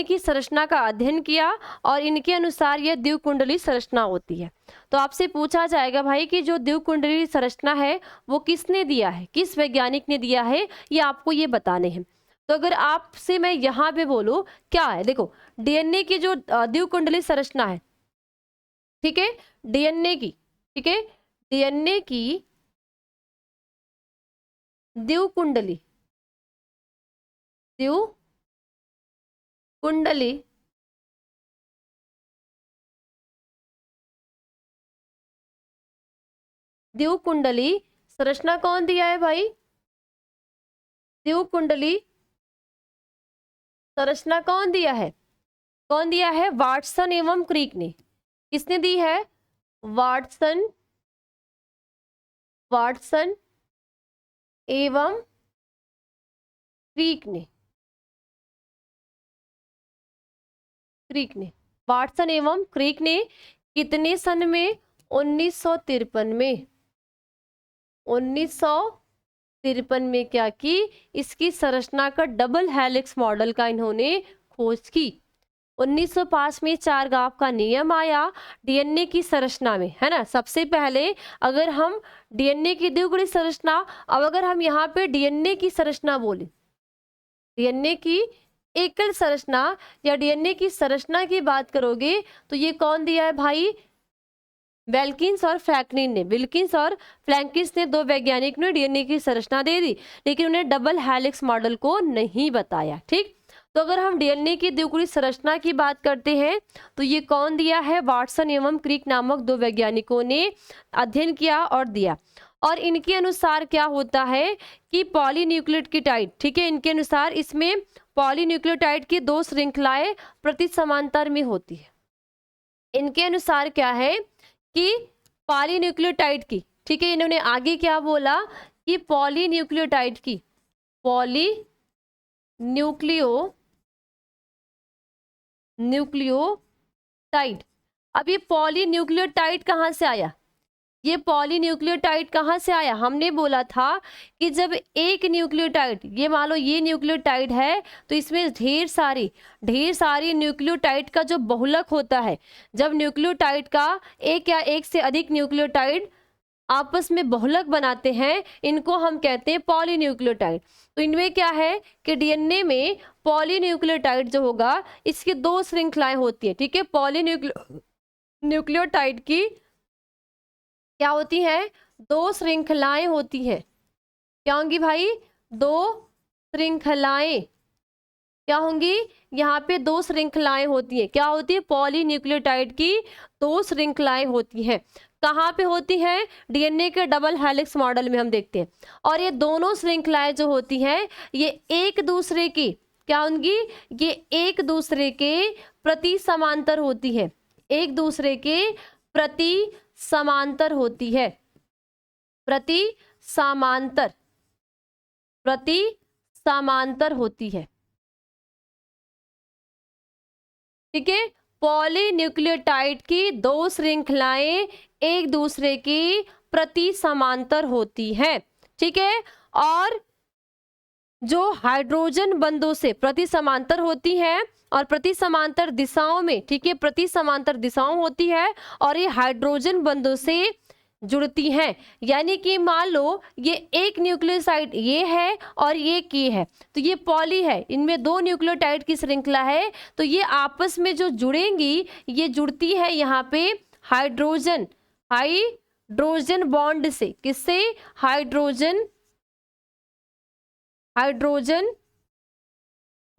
की संरचना का अध्ययन किया, और इनके अनुसार यह द्विकुंडली संरचना होती है। तो आपसे पूछा जाएगा भाई कि जो द्विकुंडली संरचना है वो किसने दिया है, किस वैज्ञानिक ने दिया है, ये आपको ये बताने हैं। तो अगर आपसे मैं यहाँ पे बोलूँ क्या है, देखो डीएनए की जो द्विकुंडली संरचना है, ठीक है, डीएनए की, ठीक है, डीएनए की द्विकुंडली द्विकुंडली संरचना कौन दिया है भाई, द्विकुंडली संरचना कौन दिया है, कौन दिया है, वाटसन एवं क्रिक ने। किसने दी है, वाटसन एवं क्रिक ने, वाटसन एवं क्रिक ने कितने सन में, 1953 में, 1953 में क्या की, इसकी संरचना का डबल हेलिक्स मॉडल का इन्होंने खोज की। 1905 में चारगाप का नियम आया डीएनए की संरचना में, है ना। सबसे पहले अगर हम डीएनए की द्विगुणी संरचना, अब अगर हम यहाँ पे डीएनए की संरचना बोले, डीएनए की एकल संरचना या डीएनए की संरचना की बात करोगे तो ये कौन दिया है भाई, विल्किंस और फ्रैंकलिन ने। विल्किंस और फ्रैंकिस ने, दो वैज्ञानिक ने डीएनए की संरचना दे दी, लेकिन उन्हें डबल हेलिक्स मॉडल को नहीं बताया। ठीक, तो अगर हम डीएनए की द्विगुणी संरचना की बात करते हैं तो ये कौन दिया है, वाटसन एवं क्रिक नामक दो वैज्ञानिकों ने अध्ययन किया और दिया। और इनके अनुसार क्या होता है कि पॉलीन्यूक्लियोटाइड, ठीक है, इनके अनुसार इसमें पॉलीन्यूक्लियोटाइड की दो श्रृंखलाएं प्रति समांतर में होती है। इनके अनुसार क्या है कि पॉलीन्यूक्लियोटाइड की, ठीक है, इन्होंने आगे क्या बोला कि पॉलीन्यूक्लियोटाइड की, न्यूक्लियोटाइड। अब ये पॉलीन्यूक्लियोटाइड कहाँ से आया, ये पॉलीन्यूक्लियोटाइड कहाँ से आया, हमने बोला था कि जब एक न्यूक्लियोटाइड, ये मान लो ये न्यूक्लियोटाइड है तो इसमें ढेर सारी न्यूक्लियोटाइड का जो बहुलक होता है, जब न्यूक्लियोटाइड का एक या एक से अधिक न्यूक्लियोटाइड आपस में बहुलक बनाते हैं, इनको हम कहते हैं पॉलीन्यूक्लियोटाइड। तो इनमें क्या है कि डीएनए में पॉलीन्यूक्लियोटाइड जो होगा इसकी 2 श्रृंखलाएं होती है, ठीक है। पॉलीन्यूक्लियोटाइड की क्या होती है, 2 श्रृंखलाएं होती है। क्या होंगी भाई, 2 श्रृंखलाएं। क्या होंगी, यहाँ पे 2 श्रृंखलाएं होती है। क्या होती है, पॉलीन्यूक्लियोटाइड की 2 श्रृंखलाएं होती हैं। कहाँ पे होती है, डीएनए के डबल हेलिक्स मॉडल में हम देखते हैं। और ये दोनों श्रृंखलाएं जो होती हैं ये एक दूसरे की क्या होंगी, ये एक दूसरे के प्रति समांतर होती है, एक दूसरे के प्रति समांतर होती है, प्रति समांतर, प्रति समांतर होती है, ठीक है। पॉलीन्यूक्लियोटाइड की 2 श्रृंखलाएं एक दूसरे की प्रति समांतर होती है, ठीक है। और जो हाइड्रोजन बंधों से प्रति समांतर होती है और प्रति समांतर दिशाओं में, ठीक है, प्रति समांतर दिशाओं होती है और ये हाइड्रोजन बंधों से जुड़ती हैं। यानी कि मान लो ये एक न्यूक्लियोसाइड ये है और ये है, तो ये पॉली है, इनमें 2 न्यूक्लियोटाइड की श्रृंखला है, तो ये आपस में जो जुड़ेंगी ये जुड़ती है यहाँ पे हाइड्रोजन बॉन्ड से। किससे, हाइड्रोजन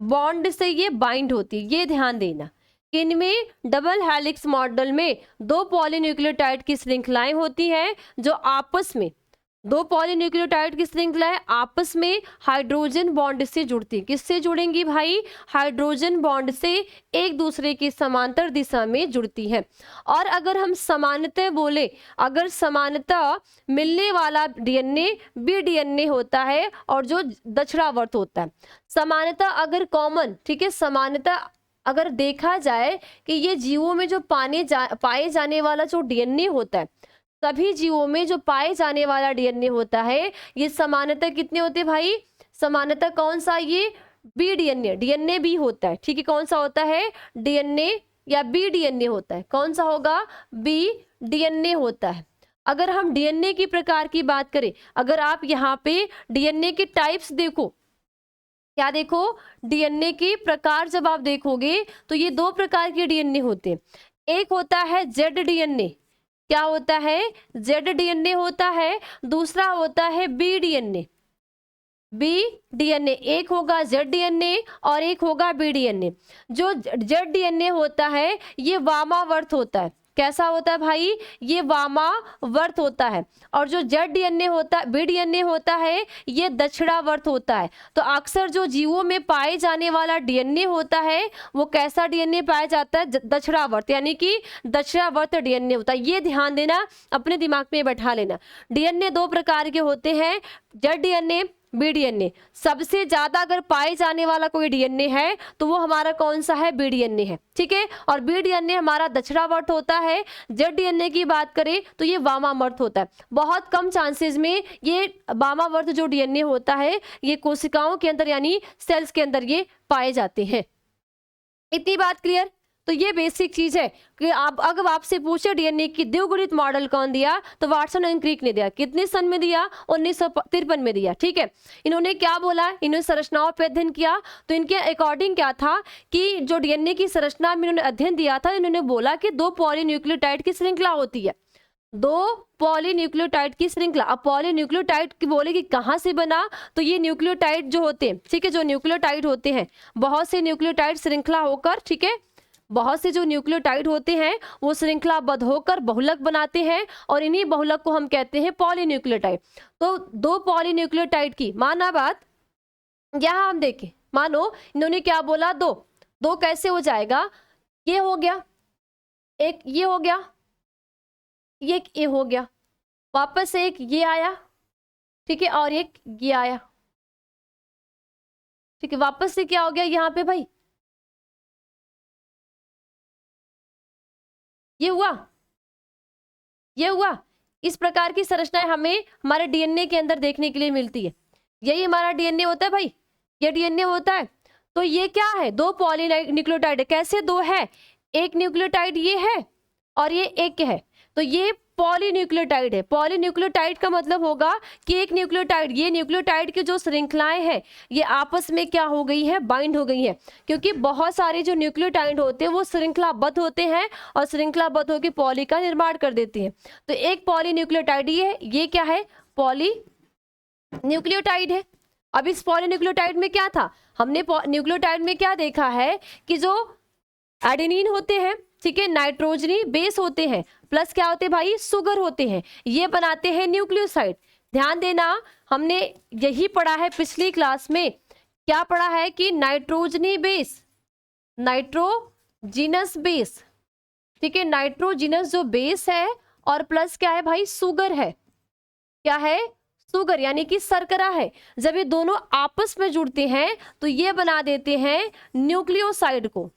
बॉन्ड से ये बाइंड होती है। ये ध्यान देना कि इनमें डबल हेलिक्स मॉडल में 2 पॉलीन्यूक्लियोटाइड की श्रृंखलाएं होती हैं जो आपस में, 2 पॉलीन्यूक्लियोटाइड की श्रृंखलाएं आपस में हाइड्रोजन बॉन्ड से जुड़ती है। किससे जुड़ेंगी भाई, हाइड्रोजन बॉन्ड से एक दूसरे की समांतर दिशा में जुड़ती है। और अगर हम समानतः बोले, अगर समानतः मिलने वाला डीएनए बी डीएनए होता है और जो दक्षिणावर्त होता है। समानतः अगर कॉमन, ठीक है, समानतः अगर देखा जाए कि ये जीवों में जो पाए जाने वाला जो डीएनए होता है, सभी जीवों में जो पाए जाने वाला डीएनए होता है, ये समानतः कितने होते हैं भाई, समानतः कौन सा, ये बी डीएनए बी होता है, ठीक है। कौन सा होता है, डीएनए या बी डीएनए होता है, कौन सा होगा, बी डीएनए होता है। अगर हम डीएनए की प्रकार की बात करें, अगर आप यहाँ पे डीएनए के टाइप्स देखो, क्या देखो, डीएनए के प्रकार जब आप देखोगे तो ये 2 प्रकार के डीएनए होते हैं। एक होता है जेड डीएनए, क्या होता है, जेड डीएनए होता है। दूसरा होता है बी डीएनए, एक होगा जेड डीएनए और एक होगा बी डीएनए। जो जेड डीएनए होता है ये वामावर्त होता है। कैसा होता है भाई, ये वामावर्त होता है। और जो जेड डीएनए होता है, बी डीएनए होता है, ये दक्षिणावर्त होता है। तो अक्सर जो जीवों में पाए जाने वाला डीएनए होता है वो कैसा डीएनए पाया जाता है, दक्षिणावर्त, यानी कि दक्षिणावर्त डीएनए होता है। ये ध्यान देना, अपने दिमाग में बैठा लेना। डीएनए 2 प्रकार के होते हैं, जेड डीएनए, बी डीएनए। सबसे ज्यादा अगर पाए जाने वाला कोई डीएनए है तो वो हमारा कौन सा है, बी डीएनए है, ठीक है। और बी डीएनए हमारा दक्षिणावर्त होता है। जेड डीएनए की बात करें तो ये वामावर्त होता है। बहुत कम चांसेस में ये वामावर्त जो डीएनए होता है ये कोशिकाओं के अंदर यानी सेल्स के अंदर ये पाए जाते हैं। इतनी बात क्लियर। तो ये बेसिक चीज है कि आप अगर आपसे पूछे डीएनए की द्विगुणित मॉडल कौन दिया, तो वाटसन एंड क्रिक ने दिया। कितने सन में दिया, 1953 में दिया, ठीक है। इन्होंने क्या बोला, इन्होंने संरचनाओं पर अध्ययन किया। तो इनके अकॉर्डिंग क्या था कि जो डीएनए की संरचना में इन्होंने अध्ययन दिया था, इन्होंने बोला कि 2 पॉलीन्यूक्लियोटाइड की श्रृंखला होती है, 2 पॉलीन्यूक्लियोटाइड की श्रृंखला। अब पॉलीन्यूक्लियोटाइड की बोले कि कहाँ से बना, तो ये न्यूक्लियोटाइड जो होते हैं, ठीक है, जो न्यूक्लियोटाइड होते हैं, बहुत से न्यूक्लियोटाइड श्रृंखला होकर, ठीक है, बहुत से जो न्यूक्लियोटाइड होते हैं वो श्रृंखलाबद्ध होकर बहुलक बनाते हैं और इन्हीं बहुलक को हम कहते हैं पॉलीन्यूक्लियोटाइड। तो 2 पॉलीन्यूक्लियोटाइड की माना बात यहां हम देखें, मानो इन्होंने क्या बोला, 2 कैसे हो जाएगा, ये हो गया, एक ये हो गया, एक ये हो गया, वापस एक ये आया, ठीक है, और एक ये आया, ठीक है। वापस से क्या हो गया यहाँ पे भाई, ये हुआ, ये हुआ। इस प्रकार की संरचनाएं हमें हमारे डीएनए के अंदर देखने के लिए मिलती है। यही हमारा डीएनए होता है भाई, ये डीएनए होता है। तो ये क्या है, 2 पॉलीन्यूक्लियोटाइड है। कैसे 2 है, एक न्यूक्लियोटाइड ये है और ये एक है। तो ये पॉलीन्यूक्लियोटाइड है। पॉलीन्यूक्लियोटाइड का मतलब होगा कि एक न्यूक्लियोटाइड, ये न्यूक्लियोटाइड की जो श्रृंखलाएं हैं ये आपस में क्या हो गई है, बाइंड हो गई है, क्योंकि बहुत सारे जो न्यूक्लियोटाइड होते हैं वो श्रृंखलाबद्ध होते हैं और श्रृंखलाबद्ध होकर पॉली का निर्माण कर देती हैं। तो एक पॉलीन्यूक्लियोटाइड ये क्या है, पॉलीन्यूक्लियोटाइड है। अब इस पॉलीन्यूक्लियोटाइड में क्या था, हमने न्यूक्लियोटाइड में क्या देखा है कि जो एडेनिन होते हैं, ठीक है, नाइट्रोजनी बेस होते हैं, प्लस क्या होते हैं भाई, सुगर होते हैं, ये बनाते हैं न्यूक्लियोसाइड। ध्यान देना, हमने यही पढ़ा है पिछली क्लास में, क्या पढ़ा है कि नाइट्रोजनी बेस, नाइट्रोजिनस बेस, ठीक है, नाइट्रोजिनस जो बेस है और प्लस क्या है भाई, सुगर है, क्या है, सुगर यानी कि शर्करा है। जब ये दोनों आपस में जुड़ते हैं तो ये बना देते हैं न्यूक्लियोसाइड को,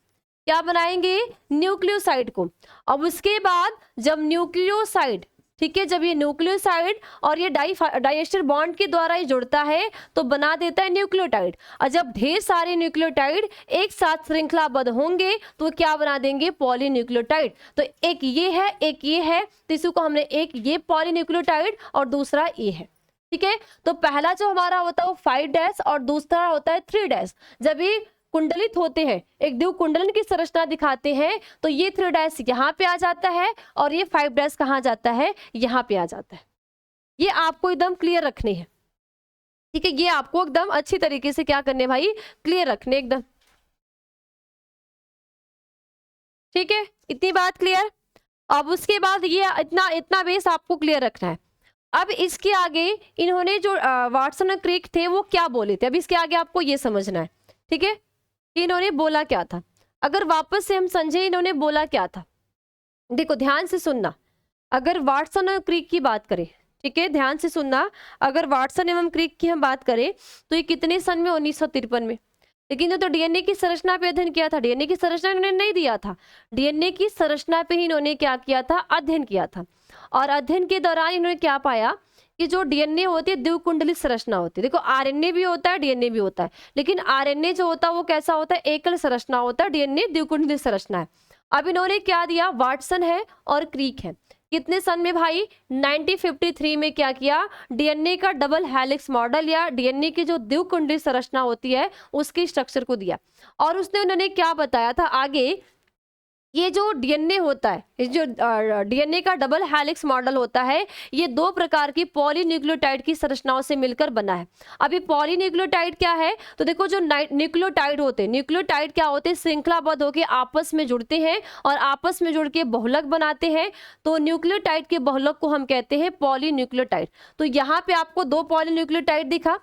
क्या बनाएंगे, न्यूक्लियोसाइड को। अब उसके बाद जब न्यूक्लियोसाइड, ठीक है, जब ये न्यूक्लियोसाइड और ये डाइएस्टर बॉन्ड के द्वारा ही जुड़ता है तो बना देता है न्यूक्लियोटाइड। और जब ढेर सारे न्यूक्लियोटाइड एक साथ श्रृंखलाबद्ध होंगे तो क्या बना देंगे, पॉलीन्यूक्लियोटाइड। तो एक ये है, एक ये है, तो इसको हमने एक ये पॉलीन्यूक्लियोटाइड और दूसरा ये है, ठीक है। तो पहला जो हमारा होता है वो 5' और दूसरा होता है 3'। जब ये कुंडलित होते हैं, एक द्विव कुंडलन की संरचना दिखाते हैं, तो ये 3' यहाँ पे आ जाता है और ये 5' कहाँ जाता है, यहाँ पे आ जाता है। ये आपको एकदम क्लियर रखने हैं, ठीक है, ये आपको एकदम अच्छी तरीके से क्या करने भाई, क्लियर रखने एकदम, ठीक है, इतनी बात क्लियर। अब उसके बाद ये इतना बेस आपको क्लियर रखना है। अब इसके आगे इन्होंने जो वाटसन और क्रिक थे वो क्या बोले थे, अब इसके आगे आपको ये समझना है, ठीक है, कि इन्होंने बोला क्या था। अगर वापस से हम समझे इन्होंने बोला क्या था, देखो ध्यान से सुनना। अगर वाटसन और क्रिक की बात करें, ठीक है, ध्यान से सुनना, अगर वाटसन एवं क्रिक की हम बात करें तो ये कितने सन में, 1953 में। लेकिन तो डीएनए की संरचना पे अध्ययन किया था, डीएनए की संरचना इन्होंने नहीं दिया था, डीएनए की संरचना पे ही इन्होंने क्या किया था, अध्ययन किया था। और अध्ययन के दौरान इन्होंने क्या पाया कि जो डीएनए होती है द्विकुंडलित संरचना होती है। देखो आरएनए भी होता है, डीएनए भी होता है, लेकिन आरएनए जो होता है वो कैसा होता है, एकल संरचना होता है, डीएनए द्विकुंडलित संरचना है। अब इन्होंने क्या दिया, वाटसन है और क्रिक है, कितने सन में भाई, 1953 में क्या किया, डीएनए का डबल हेलिक्स मॉडल या डीएनए की जो द्विकुंडलित संरचना होती है उसकी स्ट्रक्चर को दिया। और उसने उन्होंने क्या बताया था आगे, ये जो डीएनए होता है, इस जो डीएनए का डबल हेलिक्स मॉडल होता है, ये 2 प्रकार की पॉलीन्यूक्लियोटाइड की संरचनाओं से मिलकर बना है। अभी पॉलीन्यूक्लियोटाइड क्या है, तो देखो जो न्यूक्लियोटाइड होते हैं, न्यूक्लियोटाइड क्या होते हैं, श्रृंखलाबद्ध होकर आपस में जुड़ते हैं और आपस में जुड़ के बहुलक बनाते हैं। तो न्यूक्लियोटाइड के बहुलक को हम कहते हैं पॉलीन्यूक्लियोटाइड। तो यहाँ पे आपको 2 पॉलीन्यूक्लियोटाइड दिखा,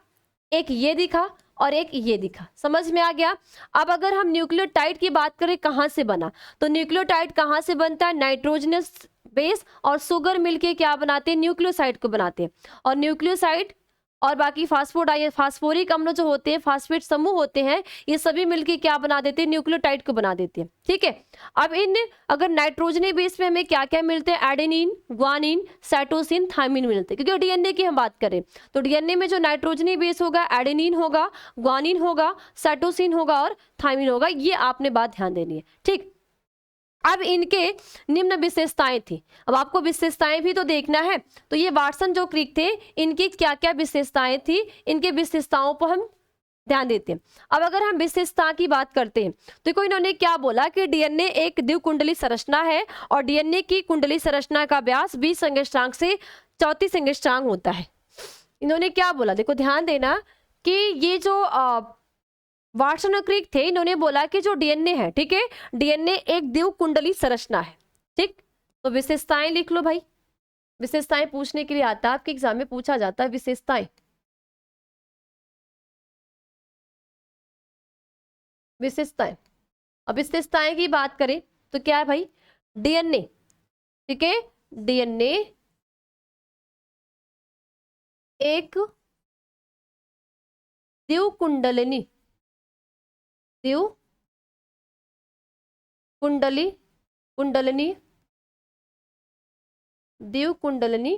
एक ये दिखा और एक ये दिखा, समझ में आ गया। अब अगर हम न्यूक्लियोटाइड की बात करें कहाँ से बना, तो न्यूक्लियोटाइड कहाँ से बनता है, नाइट्रोजनस बेस और सुगर मिलके क्या बनाते हैं, न्यूक्लियोसाइड को बनाते हैं। और न्यूक्लियोसाइड और बाकी फास्फोरिक अम्ल जो होते हैं, फास्फेट समूह होते हैं, ये सभी मिलके क्या बना देते हैं, न्यूक्लियोटाइड को बना देते हैं, ठीक है। अब अगर नाइट्रोजनी बेस में हमें क्या क्या मिलते हैं, एडेनिन, ग्वानिन, साइटोसिन, थायमिन मिलते हैं। क्योंकि डीएनए की हम बात करें तो डीएनए में जो नाइट्रोजनी बेस होगा, एडेनिन होगा, ग्वानिन होगा, साइटोसिन होगा और थायमिन होगा, ये आपने बात ध्यान देनी है, ठीक। अब इनके निम्न विशेषताएं थी, अब आपको विशेषताएं भी तो देखना है। तो ये वाटसन जो क्रिक थे, इनकी क्या क्या विशेषताएं थी, इनके विशेषताओं पर हम ध्यान देते हैं। अब अगर हम विशेषता की बात करते हैं तो देखो इन्होंने क्या बोला कि डीएनए एक द्विकुंडली संरचना है और डीएनए की कुंडली संरचना का व्यास 20 अंगस्ट्रांग से 34 अंगस्ट्रांग होता है। इन्होंने क्या बोला, देखो ध्यान देना कि ये जो वाटसन और क्रिक थे, इन्होंने बोला कि जो डीएनए है, ठीक है, डीएनए एक द्विकुंडली संरचना है, ठीक। तो विशेषताएं लिख लो भाई, विशेषताएं पूछने के लिए आता है, आपके एग्जाम में पूछा जाता है विशेषताएं। विशेषताएं, अब विशेषताएं की बात करें तो क्या है भाई, डीएनए, ठीक है, डीएनए एक द्विकुंडलिनी द्विकुंडलिनी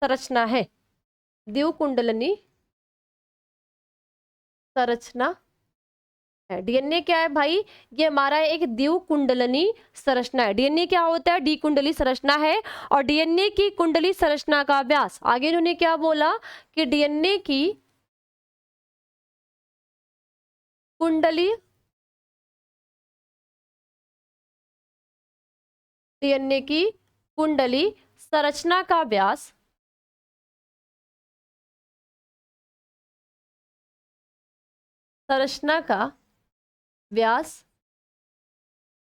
संरचना है, द्विकुंडलिनी संरचना है। डीएनए क्या है भाई? ये हमारा एक द्विकुंडलिनी संरचना है। डीएनए क्या होता है? द्विकुंडली संरचना है। और डीएनए की कुंडली संरचना का व्यास, आगे इन्होंने क्या बोला कि डीएनए की कुंडली डीएनए की कुंडली संरचना का व्यास संरचना का व्यास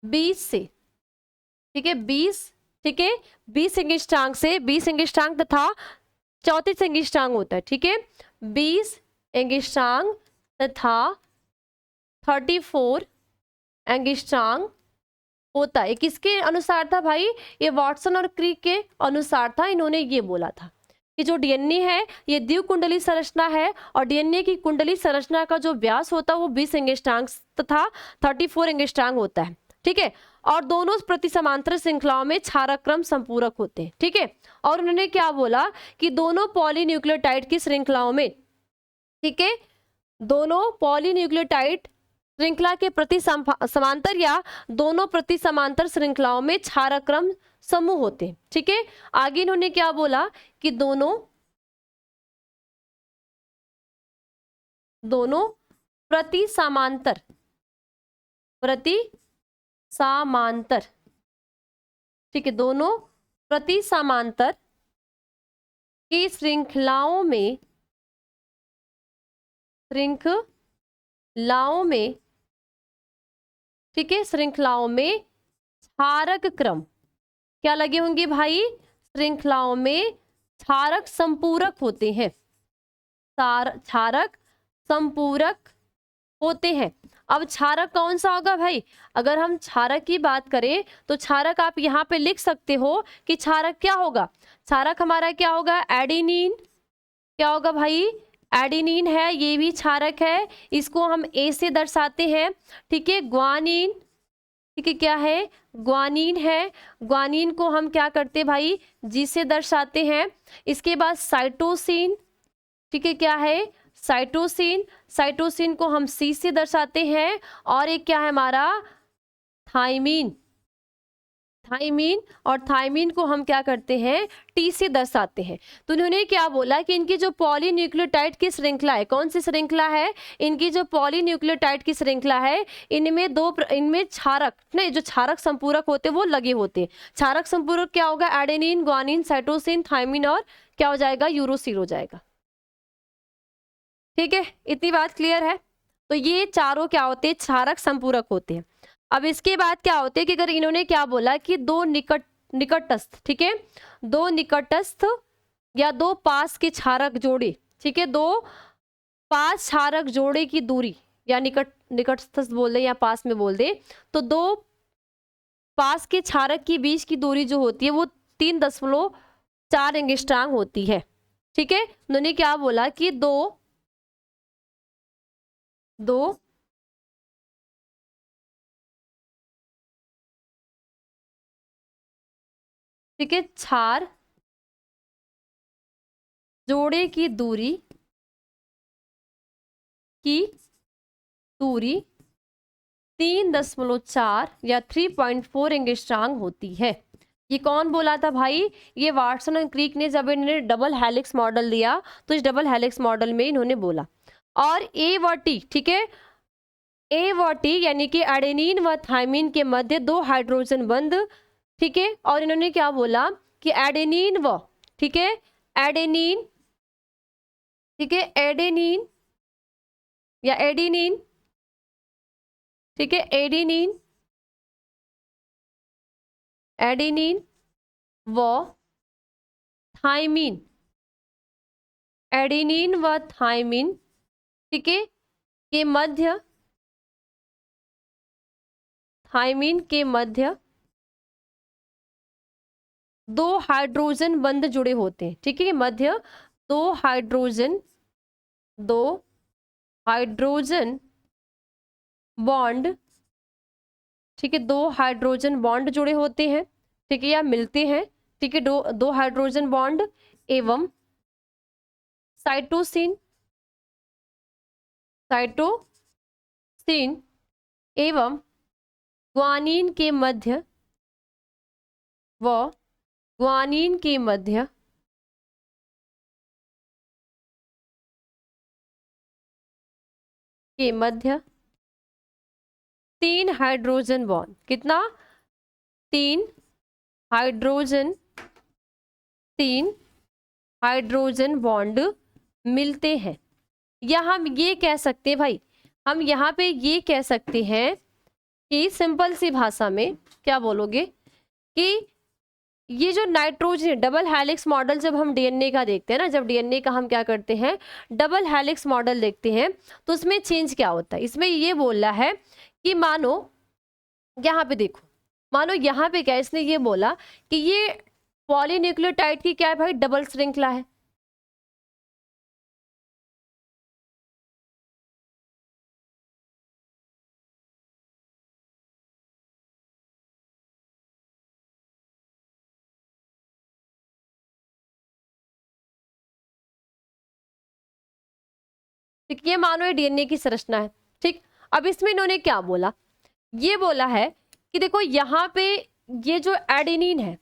20 से, ठीक है 20, ठीक है 20 अंगस्ट्रांग से, 20 अंगस्ट्रांग तथा 34 अंगस्ट्रांग होता है, ठीक है 20 अंगस्ट्रांग तथा 34 एंगस्ट्रांग होता है। किसके अनुसार था भाई? ये वाटसन और क्रिक के अनुसार था। इन्होंने ये बोला था कि जो डीएनए है ये द्विकुंडली संरचना है और डीएनए की कुंडली संरचना का जो व्यास होता है वो 20 एंगस्ट्रांग तथा 34 एंगस्ट्रांग होता है, ठीक है। और दोनों प्रति समांतर श्रृंखलाओं में क्षारक क्रम संपूरक होते हैं, ठीक है। और उन्होंने क्या बोला कि दोनों पॉलीन्यूक्लियोटाइड की श्रृंखलाओं में, ठीक है, दोनों पॉलीन्यूक्लियोटाइड श्रृंखला के प्रति समांतर या दोनों प्रति समांतर श्रृंखलाओं में क्षारक क्रम समूह होते हैं, ठीक है। आगे इन्होंने क्या बोला कि दोनों प्रति समांतर ठीक है, दोनों प्रति समांतर की श्रृंखलाओं में ठीक है, श्रृंखलाओं में क्षारक क्रम क्या लगे होंगे भाई? श्रृंखलाओं में क्षारक संपूरक होते हैं, क्षारक संपूरक होते हैं। अब क्षारक कौन सा होगा भाई? अगर हम क्षारक की बात करें तो क्षारक आप यहाँ पे लिख सकते हो कि क्षारक क्या होगा? क्षारक हमारा क्या होगा? एडेनिन। क्या होगा भाई? एडेनिन है, ये भी क्षारक है, इसको हम ए से दर्शाते हैं, ठीक है। ग्वानिन, ठीक है, क्या है? ग्वानिन है, ग्वानिन को हम क्या करते भाई? जी से दर्शाते हैं। इसके बाद साइटोसिन, ठीक है, क्या है? साइटोसिन, साइटोसिन को हम सी से दर्शाते हैं। और एक क्या है हमारा? थाइमीन, थाइमीन, और थाइमीन को हम क्या करते हैं? टी से दर्शाते हैं। तो उन्होंने क्या बोला कि इनकी जो पॉलीन्यूक्लियोटाइड की श्रृंखला है, कौन सी श्रृंखला है? इनकी जो पॉलीन्यूक्लियोटाइड की श्रृंखला है इनमें इनमें क्षारक नहीं, जो क्षारक संपूरक होते वो लगे होते हैं। क्षारक संपूरक क्या होगा? एडेनिन, ग्वानिन, साइटोसिन, थाइमीन और क्या हो जाएगा? यूरोसिल हो जाएगा, ठीक है। इतनी बात क्लियर है? तो ये चारों क्या होते हैं? क्षारक संपूरक होते हैं। अब इसके बाद क्या होते हैं कि अगर इन्होंने क्या बोला कि दो निकटस्थ, ठीक है, दो निकटस्थ या दो पास के क्षारक जोड़े, ठीक है, दो पास क्षारक जोड़े की दूरी या निकटस्थ बोल दे या पास में बोल दे, तो दो पास के क्षारक के बीच की दूरी जो होती है वो 3.4 एंगस्ट्रांग होती है, ठीक है। उन्होंने क्या बोला कि दो ठीक है, क्षार जोड़े की दूरी 3.4 या 3.4 एंगस्ट्रांग होती है। ये कौन बोला था भाई? ये वाटसन और क्रिक ने जब इन्होंने डबल हेलिक्स मॉडल दिया तो इस डबल हेलिक्स मॉडल में इन्होंने बोला। और ए व टी, ठीक है, ए व टी यानी कि एडेनिन व थाइमिन के मध्य दो हाइड्रोजन बंध, ठीक है। और इन्होंने क्या बोला कि एडेनिन व, ठीक है, एडेनिन, ठीक है, एडेनिन या एडेनिन, ठीक है, एडेनिन, एडेनिन व थाइमिन, एडेनिन व थाइमिन, ठीक है, के मध्य, थाइमिन के मध्य दो हाइड्रोजन बंध जुड़े होते हैं, ठीक है। मध्य दो हाइड्रोजन बॉन्ड, ठीक है, दो हाइड्रोजन बॉन्ड जुड़े होते हैं, ठीक है, या मिलते हैं, ठीक है, दो हाइड्रोजन बॉन्ड एवं साइटोसिन एवं ग्वानिन के मध्य व ग्वानिन के मध्य के मध्य 3 हाइड्रोजन बॉन्ड, कितना 3 हाइड्रोजन 3 हाइड्रोजन बॉन्ड मिलते हैं। या हम ये कह सकते हैं भाई, हम यहाँ पे ये कह सकते हैं कि सिंपल सी भाषा में क्या बोलोगे कि ये जो नाइट्रोजन डबल हेलिक्स मॉडल जब हम डीएनए का देखते हैं ना, जब डीएनए का हम क्या करते हैं डबल हेलिक्स मॉडल देखते हैं तो उसमें चेंज क्या होता है। इसमें ये बोल रहा है कि मानो यहाँ पे देखो, मानो यहाँ पे क्या इसने ये बोला कि ये पॉलीन्यूक्लियोटाइड की क्या है भाई डबल श्रृंखला है। ठीक, ये मानो ये डीएनए की संरचना है। ठीक, अब इसमें इन्होंने क्या बोला, ये बोला है कि देखो यहाँ पे ये जो एडेनिन है,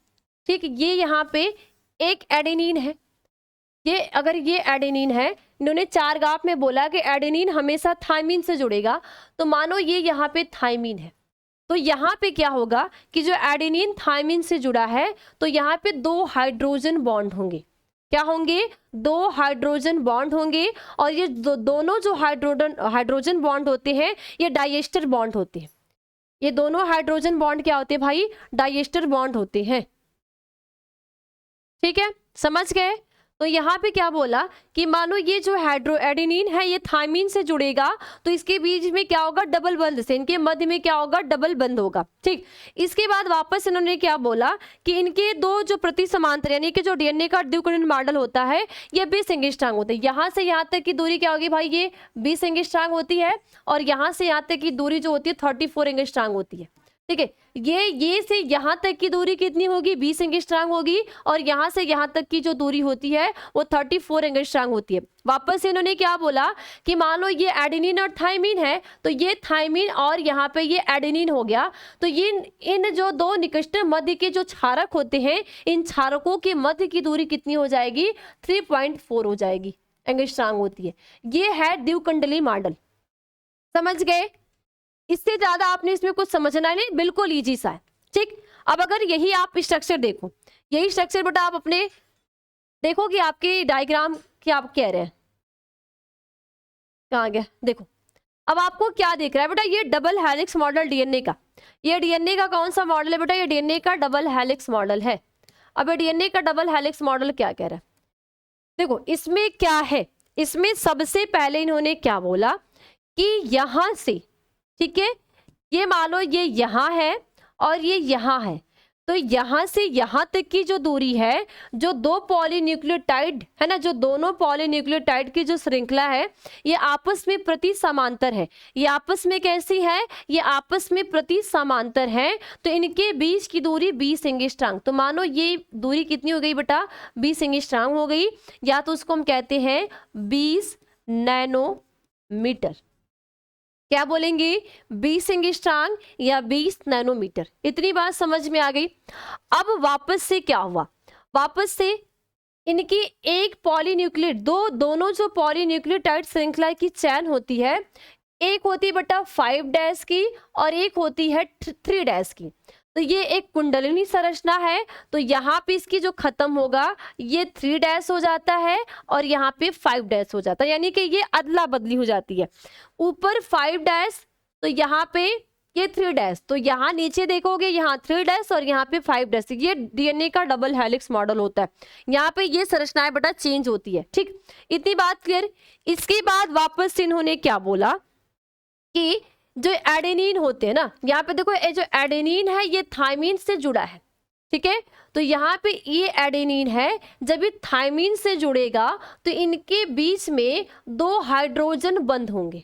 ठीक, ये यहाँ पे एक एडेनिन है, ये अगर ये एडेनिन है, इन्होंने 4 गाप में बोला कि एडेनिन हमेशा थायमिन से जुड़ेगा, तो मानो ये यहाँ पे थायमिन है, तो यहाँ पे क्या होगा कि जो एडेनिन थायमिन से जुड़ा है तो यहाँ पे 2 हाइड्रोजन बॉन्ड होंगे। क्या होंगे 2 हाइड्रोजन बॉन्ड होंगे, और ये दोनों जो हाइड्रोजन बॉन्ड होते हैं ये डाइएस्टर बॉन्ड होते हैं। ये दोनों हाइड्रोजन बॉन्ड क्या होते हैं भाई डाइएस्टर बॉन्ड होते हैं। ठीक है, समझ गए। तो यहाँ पे क्या बोला कि मानो ये जो एडेनिन है ये थायमिन से जुड़ेगा तो इसके बीच में क्या होगा डबल बंध से, इनके मध्य में क्या होगा डबल बंध होगा। ठीक, इसके बाद वापस इन्होंने क्या बोला कि इनके 2 जो प्रति समांतर यानी कि जो डीएनए का द्विकोणीय मॉडल होता है ये 20 एंगस्ट्रॉम होता है। यहाँ से यहाँ तक की दूरी क्या होगी भाई ये 20 एंगस्ट्रॉम होती है, और यहाँ से यहाँ तक की दूरी जो होती है 34 एंगस्ट्रॉम होती है। ठीक है, ये से यहाँ तक की दूरी कितनी होगी 20 एंगस्ट्रॉम होगी, और यहाँ से यहाँ तक की जो दूरी होती है वो 34 एंगस्ट्रॉम होती है। वापस इन्होंने क्या बोला कि मान लो ये एडेनिन और थायमिन है, तो ये थायमिन और यहाँ पे ये एडेनिन हो गया, तो ये इन जो 2 निकटस्थ मध्य के जो क्षारक होते हैं इन क्षारकों के मध्य की दूरी कितनी हो जाएगी 3.4 हो जाएगी, एंगस्ट्रॉम होती है। ये है द्विकुंडली मॉडल, समझ गए। इससे ज्यादा आपने इसमें कुछ समझना नहीं, बिल्कुल इजी सा है। ठीक, अब अगर यही आप स्ट्रक्चर देखो, यही स्ट्रक्चर बेटा आप अपने देखो कि आपके डायग्राम क्या आप कह रहे हैं कहाँ गया, देखो अब आपको क्या दिख रहा है बेटा ये डबल हेलिक्स मॉडल डीएनए का। ये डीएनए का कौन सा मॉडल है बेटा, ये डीएनए का डबल हेलिक्स मॉडल है। अब ये डीएनए का डबल हेलिक्स मॉडल क्या कह रहा है, देखो इसमें क्या है, इसमें सबसे पहले इन्होंने क्या बोला कि यहां से, ठीक है, ये मान लो ये यहाँ है और ये यहाँ है, तो यहाँ से यहाँ तक की जो दूरी है, जो 2 पॉलीन्यूक्लियोटाइड है ना, जो दोनों पॉलीन्यूक्लियोटाइड की जो श्रृंखला है ये आपस में प्रति समांतर है। ये आपस में कैसी है, ये आपस में प्रति समांतर है, तो इनके बीच की दूरी 20 एंगस्ट्रॉम। तो मानो ये दूरी कितनी हो गई बेटा 20 एंगस्ट्रॉम हो गई, या तो उसको हम कहते हैं 20 नैनोमीटर। क्या बोलेंगे 20 एंगस्ट्रॉम या 20 नैनोमीटर। इतनी बात समझ में आ गई। अब वापस से क्या हुआ, वापस से इनकी एक पॉलीन्यूक्लियोटाइड दोनों जो पॉलीन्यूक्लियोटाइड श्रृंखला की चैन होती है, एक होती है बेटा 5' की और एक होती है 3' की। तो ये एक कुंडलिनी संरचना है, तो यहाँ पे इसकी जो खत्म होगा ये 3' हो जाता है और यहाँ पे 5' हो जाता है, यानी कि ये अदला बदली हो जाती है। ऊपर 5' तो यहाँ पे ये 3', तो यहाँ नीचे देखोगे यहाँ 3' और यहाँ पे 5'। ये डीएनए का डबल हेलिक्स मॉडल होता है। यहाँ पे ये संरचनाएं बेटा चेंज होती है। ठीक, इतनी बात क्लियर। इसके बाद वापस इन्होंने क्या बोला कि जो एडेनिन होते हैं ना, यहाँ पे देखो ये जो एडेनिन है ये थायमिन से जुड़ा है। ठीक है, तो यहाँ पे ये एडेनिन है, जब ये थायमिन से जुड़ेगा तो इनके बीच में 2 हाइड्रोजन बंध होंगे।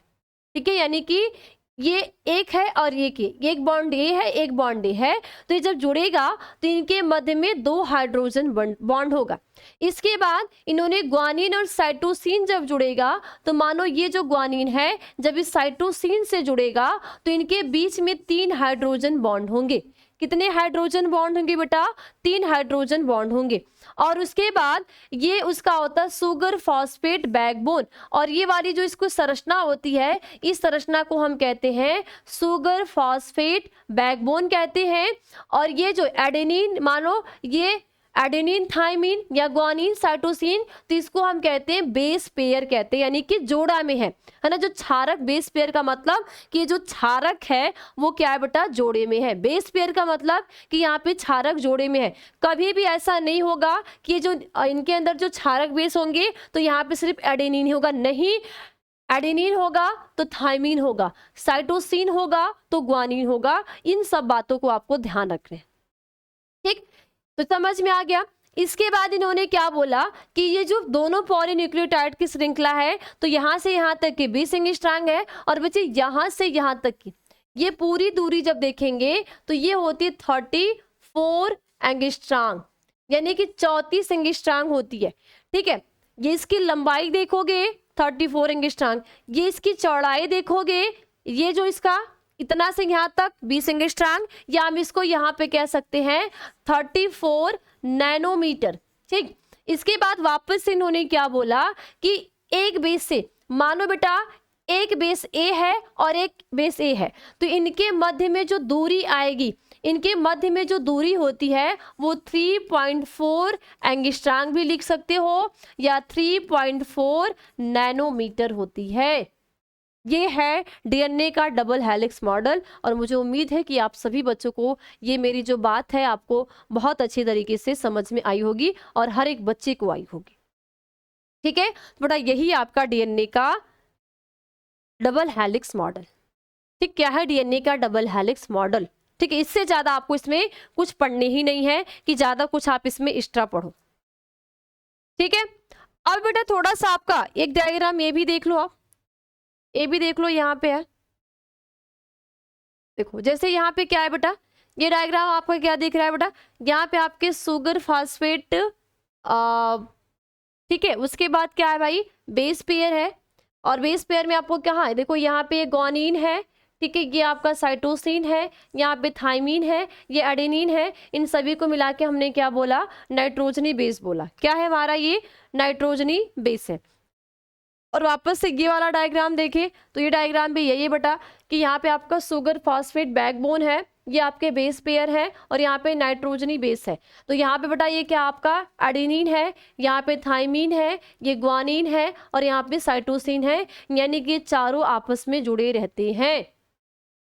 ठीक है, यानी कि ये एक है और ये एक बॉन्ड ए है, एक बॉन्ड ए है, तो ये जब जुड़ेगा तो इनके मध्य में 2 हाइड्रोजन बॉन्ड होगा। इसके बाद इन्होंने ग्वानिन और साइटोसिन जब जुड़ेगा तो मानो ये जो ग्वानिन है जब इस साइटोसिन से जुड़ेगा तो इनके बीच में 3 हाइड्रोजन बॉन्ड होंगे। कितने हाइड्रोजन बॉन्ड होंगे बेटा? 3 हाइड्रोजन बॉन्ड होंगे। और उसके बाद ये उसका होता है सुगर फॉस्फेट बैकबोन, और ये वाली जो इसको संरचना होती है इस संरचना को हम कहते हैं सुगर फॉस्फेट बैकबोन कहते हैं। और ये जो एडेनिन, मानो ये एडेनिन थाइमिन या ग्वानिन साइटोसिन, तो इसको हम कहते हैं बेस पेयर कहते हैं, यानी कि जोड़ा में है ना। जो क्षारक, बेस पेयर का मतलब कि जो क्षारक है वो क्या है बेटा? जोड़े में है। बेस पेयर का मतलब कि यहाँ पे क्षारक जोड़े में है। कभी भी ऐसा नहीं होगा कि जो इनके अंदर जो क्षारक बेस होंगे तो यहाँ पे सिर्फ एडेनिन ही होगा, नहीं। एडेनिन होगा तो थाइमिन होगा, साइटोसिन होगा तो ग्वानिन होगा। इन सब बातों को आपको ध्यान रखना है, ठीक? तो समझ में आ गया। इसके बाद इन्होंने क्या बोला कि ये जो दोनों पॉलीन्यूक्लियोटाइड की श्रृंखला है तो यहाँ से यहाँ तक की 20 एंगस्ट्रॉम है, और बच्चे यहाँ से यहाँ तक की ये पूरी दूरी जब देखेंगे तो ये होती है 34 एंगस्ट्रॉम, यानी कि 34 एंगस्ट्रॉम होती है, ठीक है। ये इसकी लंबाई देखोगे 34 एंगस्ट्रॉम, ये इसकी चौड़ाई देखोगे, ये जो इसका इतना से यहाँ तक 20 एंगस्ट्रॉम, या हम इसको यहाँ पे कह सकते हैं 34 नैनोमीटर, ठीक। इसके बाद वापस से इन्होंने क्या बोला कि एक बेस से, मानो बेटा एक बेस ए है और एक बेस ए है, तो इनके मध्य में जो दूरी आएगी, इनके मध्य में जो दूरी होती है वो 3.4 एंगस्ट्रॉम भी लिख सकते हो या 3.4 नैनोमीटर होती है। ये है डीएनए का डबल हेलिक्स मॉडल, और मुझे उम्मीद है कि आप सभी बच्चों को ये मेरी जो बात है आपको बहुत अच्छी तरीके से समझ में आई होगी और हर एक बच्चे को आई होगी, ठीक है। तो बेटा यही आपका डीएनए का डबल हेलिक्स मॉडल, ठीक। क्या है डीएनए का डबल हेलिक्स मॉडल? ठीक है, इससे ज्यादा आपको इसमें कुछ पढ़ने ही नहीं है कि ज्यादा कुछ आप इसमें एक्स्ट्रा पढ़ो, ठीक है। अब बेटा थोड़ा सा आपका एक डायग्राम ये भी देख लो, आप ये भी देख लो, यहाँ पे है, देखो जैसे यहाँ पे क्या है बेटा, ये डायग्राम आपको क्या दिख रहा है बेटा? यहाँ पे आपके सुगर फॉस्फेट, ठीक है। उसके बाद क्या है भाई? बेस पेयर है, और बेस पेयर में आपको क्या है, देखो यहाँ पे ग्वानिन है, ठीक है, ये आपका साइटोसिन है, यहाँ पे थाइमिन है, ये एडेनिन है। इन सभी को मिला के हमने क्या बोला? नाइट्रोजनी बेस बोला। क्या है हमारा? ये नाइट्रोजनी बेस है। और वापस से ये वाला डायग्राम देखें तो ये डायग्राम भी यही है बेटा कि यहाँ पे आपका सुगर फॉस्फेट बैकबोन है, ये आपके बेस पेयर है, और यहाँ पे नाइट्रोजनी बेस है। तो यहाँ पे बेटा ये क्या आपका एडेनिन है, यहाँ पे थाइमिन है, ये ग्वानिन है, और यहाँ पे साइटोसिन है, यानी कि चारों आपस में जुड़े रहते हैं।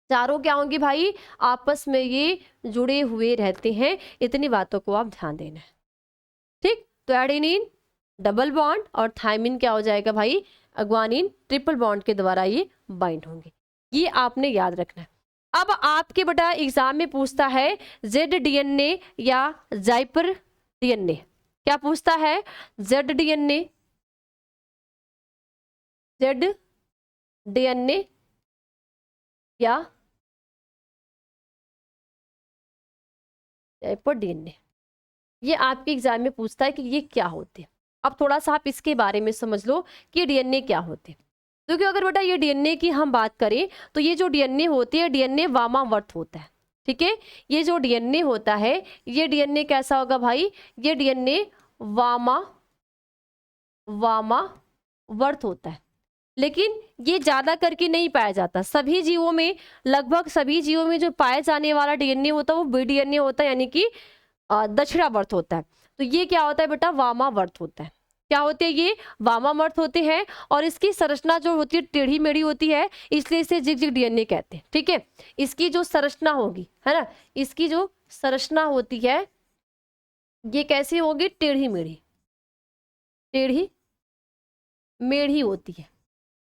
चारों क्या होंगे भाई? आपस में ये जुड़े हुए रहते हैं। इतनी बातों को आप ध्यान देना है, ठीक। तो एडेनिन डबल बॉन्ड और थाइमिन क्या हो जाएगा भाई? ग्वानिन ट्रिपल बॉन्ड के द्वारा ये बाइंड होंगे। ये आपने याद रखना है। अब आपके बेटा एग्जाम में पूछता है जेड डीएनए या जाइपर डीएनए। क्या पूछता है? जेड डीएनए, जेड डीएनए या जाइपर डीएनए, ये आपके एग्जाम में पूछता है कि ये क्या होते हैं। अब थोड़ा सा आप इसके बारे में समझ लो कि डीएनए क्या होते हैं। क्योंकि अगर बेटा ये डीएनए की हम बात करें तो ये जो डीएनए होती है, डीएनए वामावर्त होता है, ठीक है। ये जो डीएनए होता है ये डीएनए कैसा होगा भाई? ये डीएनए वामावर्त होता है, लेकिन ये ज्यादा करके नहीं पाया जाता। सभी जीवों में, लगभग सभी जीवों में जो पाया जाने वाला डीएनए होता है वो बी डीएनए होता है, यानी कि दक्षिणावर्त होता है। तो ये क्या होता है बेटा? वामावर्त होता है। क्या होते हैं ये? वामावर्त होते हैं, और इसकी संरचना जो होती है टेढ़ी मेढ़ी होती है, इसलिए इसे जिग जिग डीएनए कहते हैं, ठीक है। इसकी जो संरचना होगी, है ना, इसकी जो संरचना होती है ये कैसी होगी? टेढ़ी मेढ़ी, टेढ़ी मेढ़ी होती है।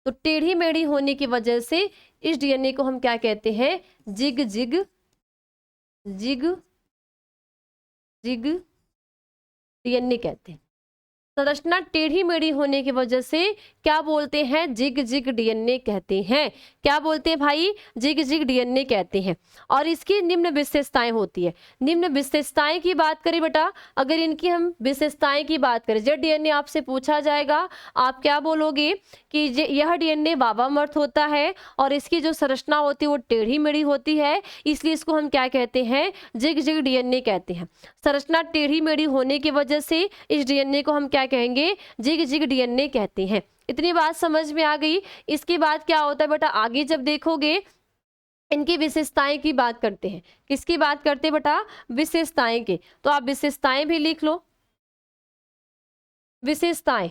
तो टेढ़ी मेढ़ी होने की वजह से इस डीएनए को हम क्या कहते हैं? Zig zig zig zig DNA कहते हैं। संरचना टेढ़ी मेढ़ी होने की वजह से क्या बोलते हैं, जिग जिग डीएनए कहते हैं। क्या बोलते हैं भाई, जिग जिग डीएनए कहते हैं। और इसकी निम्न विशेषताएं होती है। निम्न विशेषताएं की बात करें बेटा, अगर इनकी हम विशेषताएं की बात करें, जेड डीएनए आपसे पूछा जाएगा, आप क्या बोलोगे कि यह डीएनए वामावर्त होता है और इसकी जो संरचना होती है वो टेढ़ी मेढ़ी होती है, इसलिए इसको हम क्या कहते हैं, जिग जिग डीएनए कहते हैं। संरचना टेढ़ी मेढ़ी होने की वजह से इस डीएनए को हम क्या कहेंगे, जिग जिग डीएनए कहते हैं। इतनी बात समझ में आ गई। इसके बाद क्या होता है बेटा, आगे जब देखोगे इनकी विशेषताएं की बात करते हैं। किसकी बात करते हैं बेटा, विशेषताएं की। तो आप विशेषताएं भी लिख लो, विशेषताएं।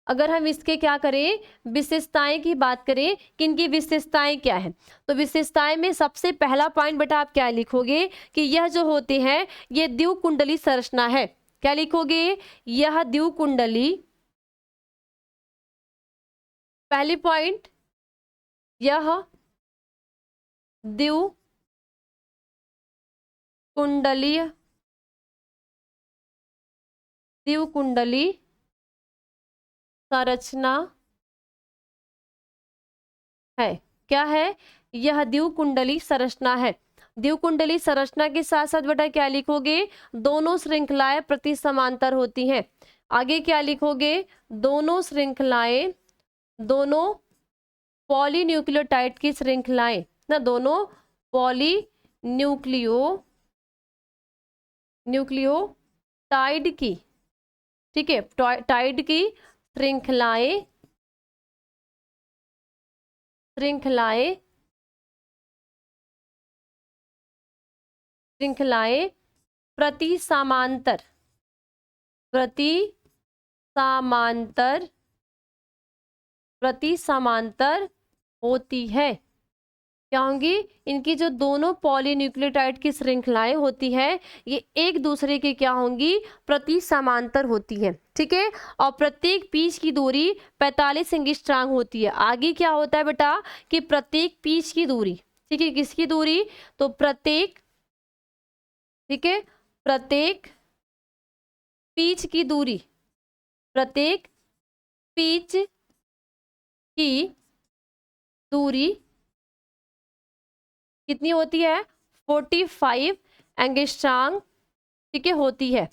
अगर हम इसके क्या करें, विशेषताएं की बात करें कि इनकी विशेषताएं क्या है, तो विशेषताएं में सबसे पहला पॉइंट बेटा आप क्या लिखोगे कि यह जो होते हैं ये द्विकुंडली संरचना है। क्या लिखोगे, यह द्विकुंडली, पहली पॉइंट, यह द्विकुंडलीय, द्विकुंडली संरचना है। क्या है, यह द्विकुंडली संरचना है। द्विकुंडली संरचना के साथ साथ बेटा क्या लिखोगे, दोनों श्रृंखलाएं प्रति समांतर होती हैं। आगे क्या लिखोगे, दोनों श्रृंखलाएं, दोनों पॉलीन्यूक्लियोटाइड की श्रृंखलाएं ना, दोनों न्यूक्लियोटाइड की, ठीक है, टाइड की श्रृंखलाएं प्रति समांतर होती है। क्या होंगी, इनकी जो दोनों पॉलीन्यूक्लियोटाइड की श्रृंखलाएं होती है ये एक दूसरे के क्या होंगी, प्रति समांतर होती है। ठीक है, और प्रत्येक पीच की दूरी 45 एंगस्ट्रॉम होती है। आगे क्या होता है बेटा कि प्रत्येक पीच की दूरी, ठीक है, किसकी दूरी, तो प्रत्येक, ठीक है, प्रत्येक पीच की दूरी, प्रत्येक पीच की दूरी कितनी होती है, 45 एंगस्ट्रॉम, ठीक है, होती है।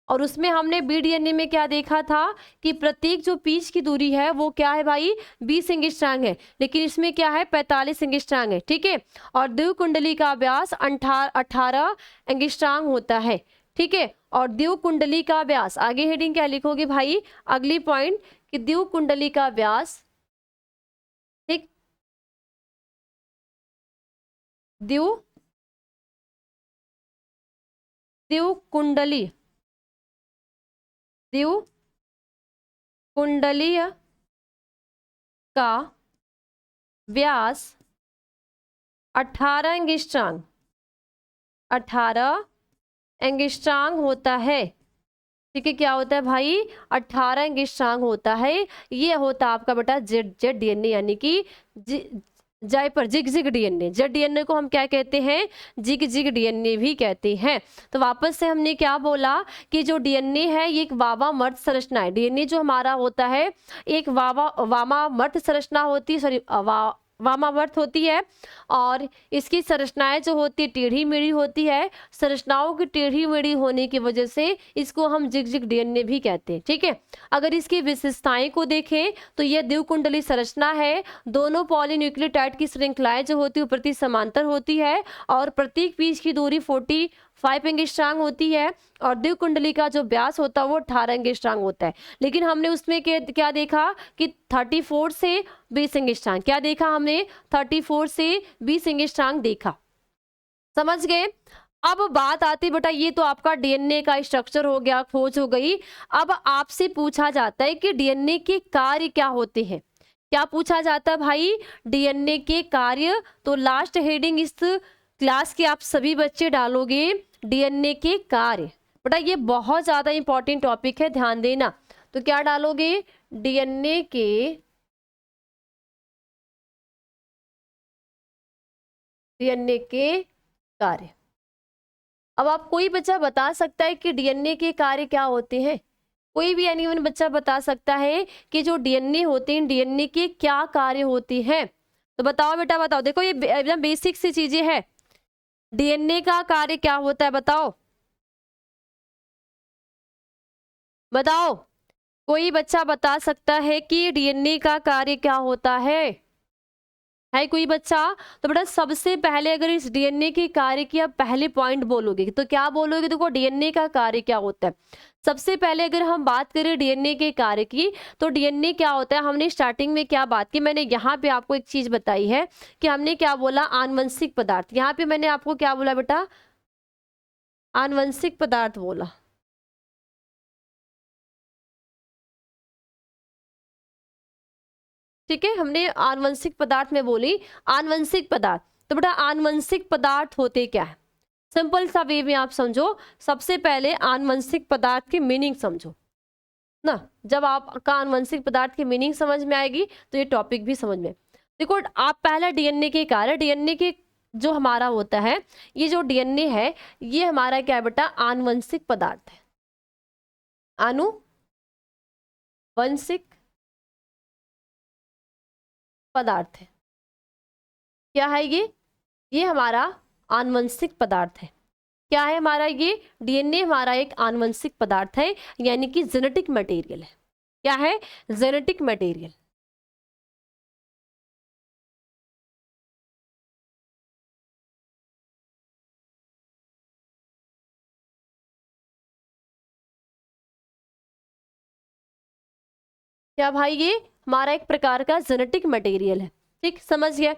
और उसमें हमने बीडीएनए में क्या देखा था कि प्रत्येक जो पीच की दूरी है वो क्या है भाई, 20 एंगस्ट्रॉम है, लेकिन इसमें क्या है 45 एंगस्ट्रॉम है। ठीक है, और द्विकुंडली का व्यास 18 एंगस्ट्रॉम होता है। ठीक है, और द्विकुंडली का व्यास, आगे हेडिंग क्या लिखोगे भाई, अगली पॉइंट कि द्विकुंडली का व्यास, ठीक, द्विकुंडली, द्विकुंडलीय का व्यास 18 एंगस्ट्रॉम, 18 एंगस्ट्रॉम होता है। ठीक है, क्या होता है भाई, 18 एंगस्ट्रॉम होता है। ये होता है आपका बेटा जेड जेड डीएनए, यानी कि zipper zig zig DNA. Z DNA को हम क्या कहते हैं, जिग जिग डीएनए भी कहते हैं। तो वापस से हमने क्या बोला कि जो डीएनए है ये एक वामावर्त संरचना है। डीएनए जो हमारा होता है एक वामावर्त संरचना होती है, सॉरी वामावर्त होती है, और इसकी संरचनाएं जो होती है टेढ़ी मेढ़ी होती है। संरचनाओं की टेढ़ी मेढ़ी होने की वजह से इसको हम जिग जिग डीएनए भी कहते हैं। ठीक है, अगर इसकी विशेषताएं को देखें तो यह द्विकुंडली संरचना है। दोनों पॉलीन्यूक्लियोटाइड की श्रृंखलाएं जो होती है प्रति समांतर होती है, और प्रत्येक पीच की दूरी 45 एंगस्ट्रॉम होती है, और द्विकुंडली का जो व्यास होता है वो 18 एंगस्ट्रॉम होता है। लेकिन हमने उसमें क्या देखा कि 34 से 20 एंगस्ट्रॉम, क्या देखा हमने, 34 से 20 एंगस्ट्रॉम देखा। समझ गए। अब बात आती बेटा, ये तो आपका डीएनए का स्ट्रक्चर हो गया, खोज हो गई। अब आपसे पूछा जाता है कि डीएनए के कार्य क्या होते हैं। क्या पूछा जाता है भाई, डीएनए के कार्य। तो लास्ट हेडिंग इस क्लास के आप सभी बच्चे डालोगे, डीएनए के कार्य। बेटा ये बहुत ज्यादा इंपॉर्टेंट टॉपिक है, ध्यान देना। तो क्या डालोगे, डीएनए के कार्य। अब आप कोई बच्चा बता सकता है कि डीएनए के कार्य क्या होते हैं? कोई भी एनीवन बच्चा बता सकता है कि जो डीएनए होते हैं, डीएनए के क्या कार्य होते हैं? तो बताओ बेटा, बताओ। देखो ये एकदम बेसिक सी चीजें हैं। डीएनए का कार्य क्या होता है, बताओ बताओ। कोई बच्चा बता सकता है कि डीएनए का कार्य क्या होता है कोई बच्चा? तो बेटा सबसे पहले अगर इस डीएनए के कार्य की आप पहले पॉइंट बोलोगे तो क्या बोलोगे? देखो डीएनए का कार्य क्या होता है। सबसे पहले अगर हम बात करें डीएनए के कार्य की, तो डीएनए क्या होता है, हमने स्टार्टिंग में क्या बात की, मैंने यहाँ पे आपको एक चीज बताई है कि हमने क्या बोला, आनुवंशिक पदार्थ। यहाँ पे मैंने आपको क्या बोला बेटा? आनुवंशिक पदार्थ बोला। ठीक है, हमने आनुवंशिक पदार्थ में बोली आनुवंशिक पदार्थ। तो बेटा आनुवंशिक पदार्थ होते क्या है? सिंपल सा वे में आप समझो। सबसे पहले आनुवंशिक पदार्थ की मीनिंग समझो ना। जब आपका आनुवंशिक पदार्थ की मीनिंग समझ में आएगी तो ये टॉपिक भी समझ में। देखो आप पहला डीएनए के कार्य, डीएनए के जो हमारा होता है, ये जो डीएनए है ये हमारा क्या है बेटा? आनुवंशिक पदार्थ है। आनुवंशिक पदार्थ है। क्या है ये हमारा आनुवंशिक पदार्थ है। क्या है हमारा ये? डीएनए हमारा एक आनुवंशिक पदार्थ है, यानी कि जेनेटिक मटेरियल है। क्या है? Genetic material. क्या भाई? ये हमारा एक प्रकार का जेनेटिक मटेरियल है। ठीक, समझ गया।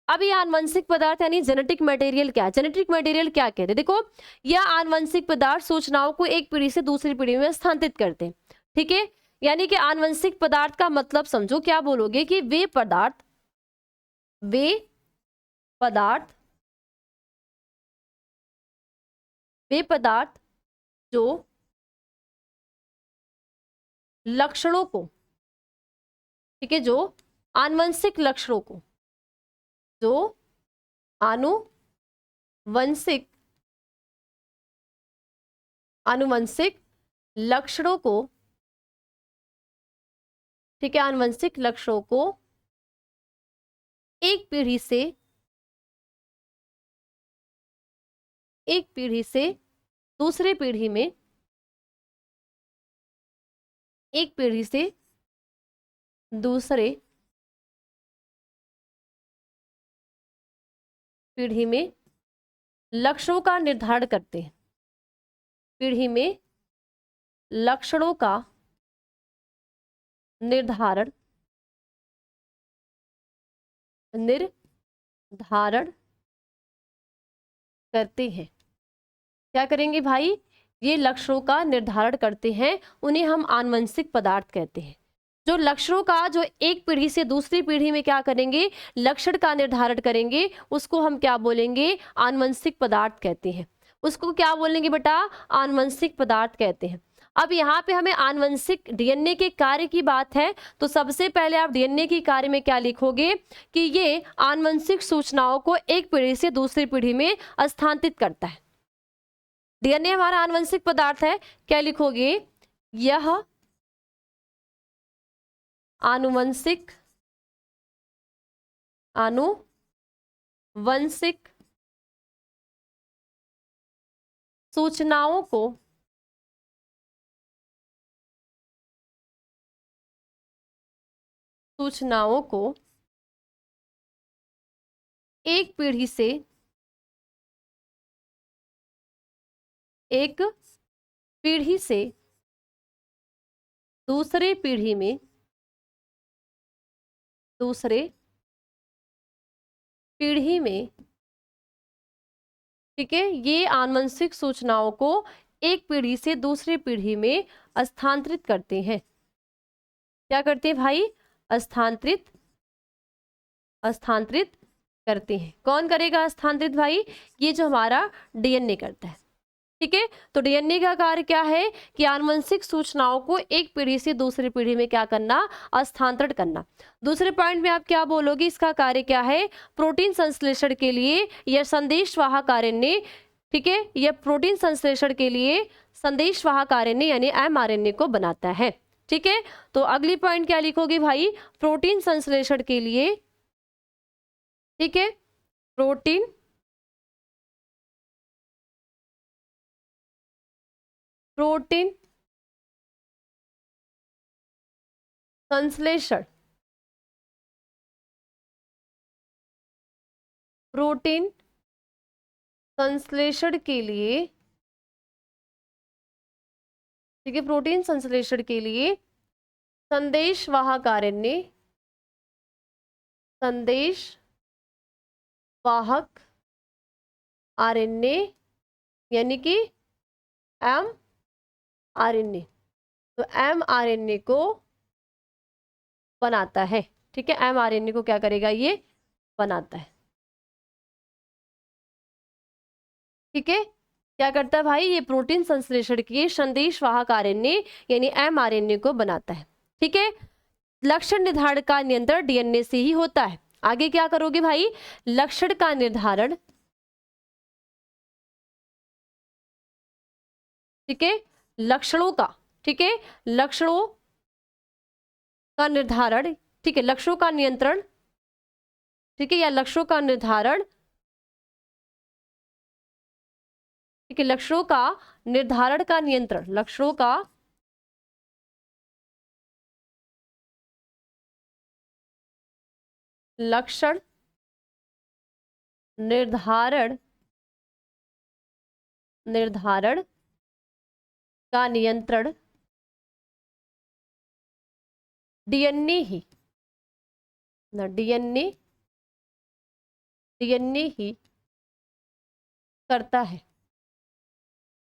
अब ये आनुवंशिक पदार्थ यानी जेनेटिक मटेरियल क्या है? जेनेटिक मटेरियल क्या कहते हैं? देखो यह आनुवंशिक पदार्थ सूचनाओं को एक पीढ़ी से दूसरी पीढ़ी में स्थानांतरित करते हैं। ठीक है, यानी कि आनुवंशिक पदार्थ का मतलब समझो। क्या बोलोगे कि वे पदार्थ वे पदार्थ जो लक्षणों को, ठीक है, जो आनुवंशिक लक्षणों को, जो आनुवंशिक लक्षणों को, ठीक है, आनुवंशिक लक्षणों को एक पीढ़ी से दूसरे पीढ़ी में, एक पीढ़ी से दूसरे पीढ़ी में लक्षणों का निर्धारण करते हैं। पीढ़ी में लक्षणों का निर्धारण करते हैं। क्या करेंगे भाई? ये लक्षणों का निर्धारण करते हैं, उन्हें हम आनुवंशिक पदार्थ कहते हैं। जो लक्षणों का जो एक पीढ़ी से दूसरी पीढ़ी में क्या करेंगे, लक्षण का निर्धारण करेंगे, उसको हम क्या बोलेंगे? आनुवंशिक पदार्थ कहते हैं। उसको क्या बोलेंगे बेटा? आनुवंशिक पदार्थ कहते हैं। अब यहाँ पे हमें आनुवंशिक डीएनए के कार्य की बात है, तो सबसे पहले आप डीएनए के कार्य में क्या लिखोगे कि ये आनुवंशिक सूचनाओं को एक पीढ़ी से दूसरी पीढ़ी में स्थानांतरित करता है। डीएनए हमारा आनुवंशिक पदार्थ है। क्या लिखोगे? यह आनुवंशिक सूचनाओं को एक पीढ़ी से दूसरे पीढ़ी में, ठीक है, ये आनुवंशिक सूचनाओं को एक पीढ़ी से दूसरी पीढ़ी में स्थानांतरित करते हैं। क्या करते हैं भाई? स्थानांतरित करते हैं। कौन करेगा स्थानांतरित भाई? ये जो हमारा डीएनए करता है। ठीक है, तो डीएनए का कार्य क्या है कि आनुवंशिक सूचनाओं को एक पीढ़ी से दूसरी पीढ़ी में क्या करना? स्थानांतरित करना। दूसरे पॉइंट में आप क्या बोलोगे? इसका कार्य क्या है? प्रोटीन संश्लेषण के लिए यह संदेशवाहक आरएनए ठीक है, यह प्रोटीन संश्लेषण के लिए संदेशवाहक आरएनए यानी एमआरएनए को बनाता है। ठीक है, तो अगली पॉइंट क्या लिखोगे भाई, प्रोटीन संश्लेषण के लिए, ठीक है, प्रोटीन संश्लेषण, प्रोटीन संश्लेषण के लिए, ठीक है, प्रोटीन संश्लेषण के लिए संदेशवाहक आरएनए, संदेशवाहक आरएनए यानी कि एमआरएनए, तो एमआरएनए को बनाता है। ठीक है, एमआरएनए को क्या करेगा, ये बनाता है। ठीक है, क्या करता है भाई, ये प्रोटीन संश्लेषण के संदेशवाहक आरएनए यानी एमआरएनए को बनाता है। ठीक है, लक्षण निर्धारण का नियंत्रण डीएनए से ही होता है। आगे क्या करोगे भाई, लक्षण का निर्धारण, ठीक है, लक्षणों का, ठीक है, लक्षणों का निर्धारण, ठीक है, लक्षणों का नियंत्रण, ठीक है, या लक्षणों का निर्धारण, ठीक है, लक्षणों का निर्धारण का नियंत्रण, लक्षणों का लक्षण निर्धारण का नियंत्रण डीएनए ही ना, डीएनए ही करता है।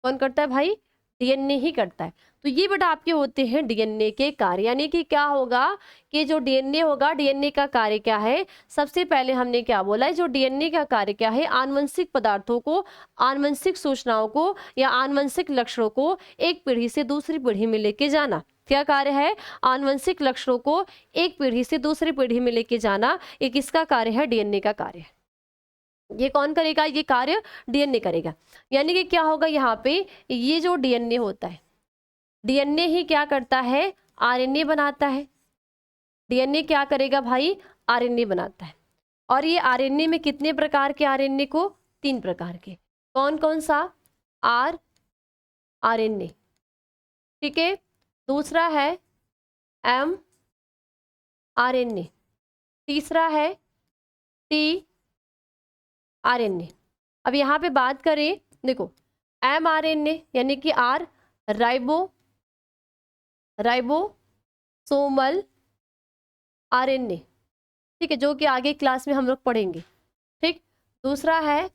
कौन करता है भाई, डीएनए ही करता है। तो ये बेटा आपके होते हैं डीएनए के कार्य, यानी कि क्या होगा कि जो डीएनए होगा, डीएनए का कार्य क्या है, सबसे पहले हमने क्या बोला है, जो डीएनए का कार्य क्या है, आनुवंशिक पदार्थों को, आनुवंशिक सूचनाओं को या आनुवंशिक लक्षणों को एक पीढ़ी से दूसरी पीढ़ी में लेके जाना। क्या कार्य है, आनुवंशिक लक्षणों को एक पीढ़ी से दूसरी पीढ़ी में लेके जाना, ये किसका कार्य है, डीएनए का कार्य है। ये कौन करेगा, ये कार्य डीएनए करेगा। यानी कि क्या होगा यहाँ पे, ये जो डीएनए होता है, डीएनए ही क्या करता है, आरएनए बनाता है। डीएनए क्या करेगा भाई, आरएनए बनाता है। और ये आरएनए में कितने प्रकार के आरएनए को, 3 प्रकार के। कौन कौन सा, आरएनए, ठीक है, दूसरा है एम आरएनए, तीसरा है टी आरएनए। अब यहाँ पे बात करें, देखो एमआरएनए यानी कि आर, राइबोसोमल आरएनए, ठीक है, जो कि आगे क्लास में हम लोग पढ़ेंगे। ठीक, दूसरा है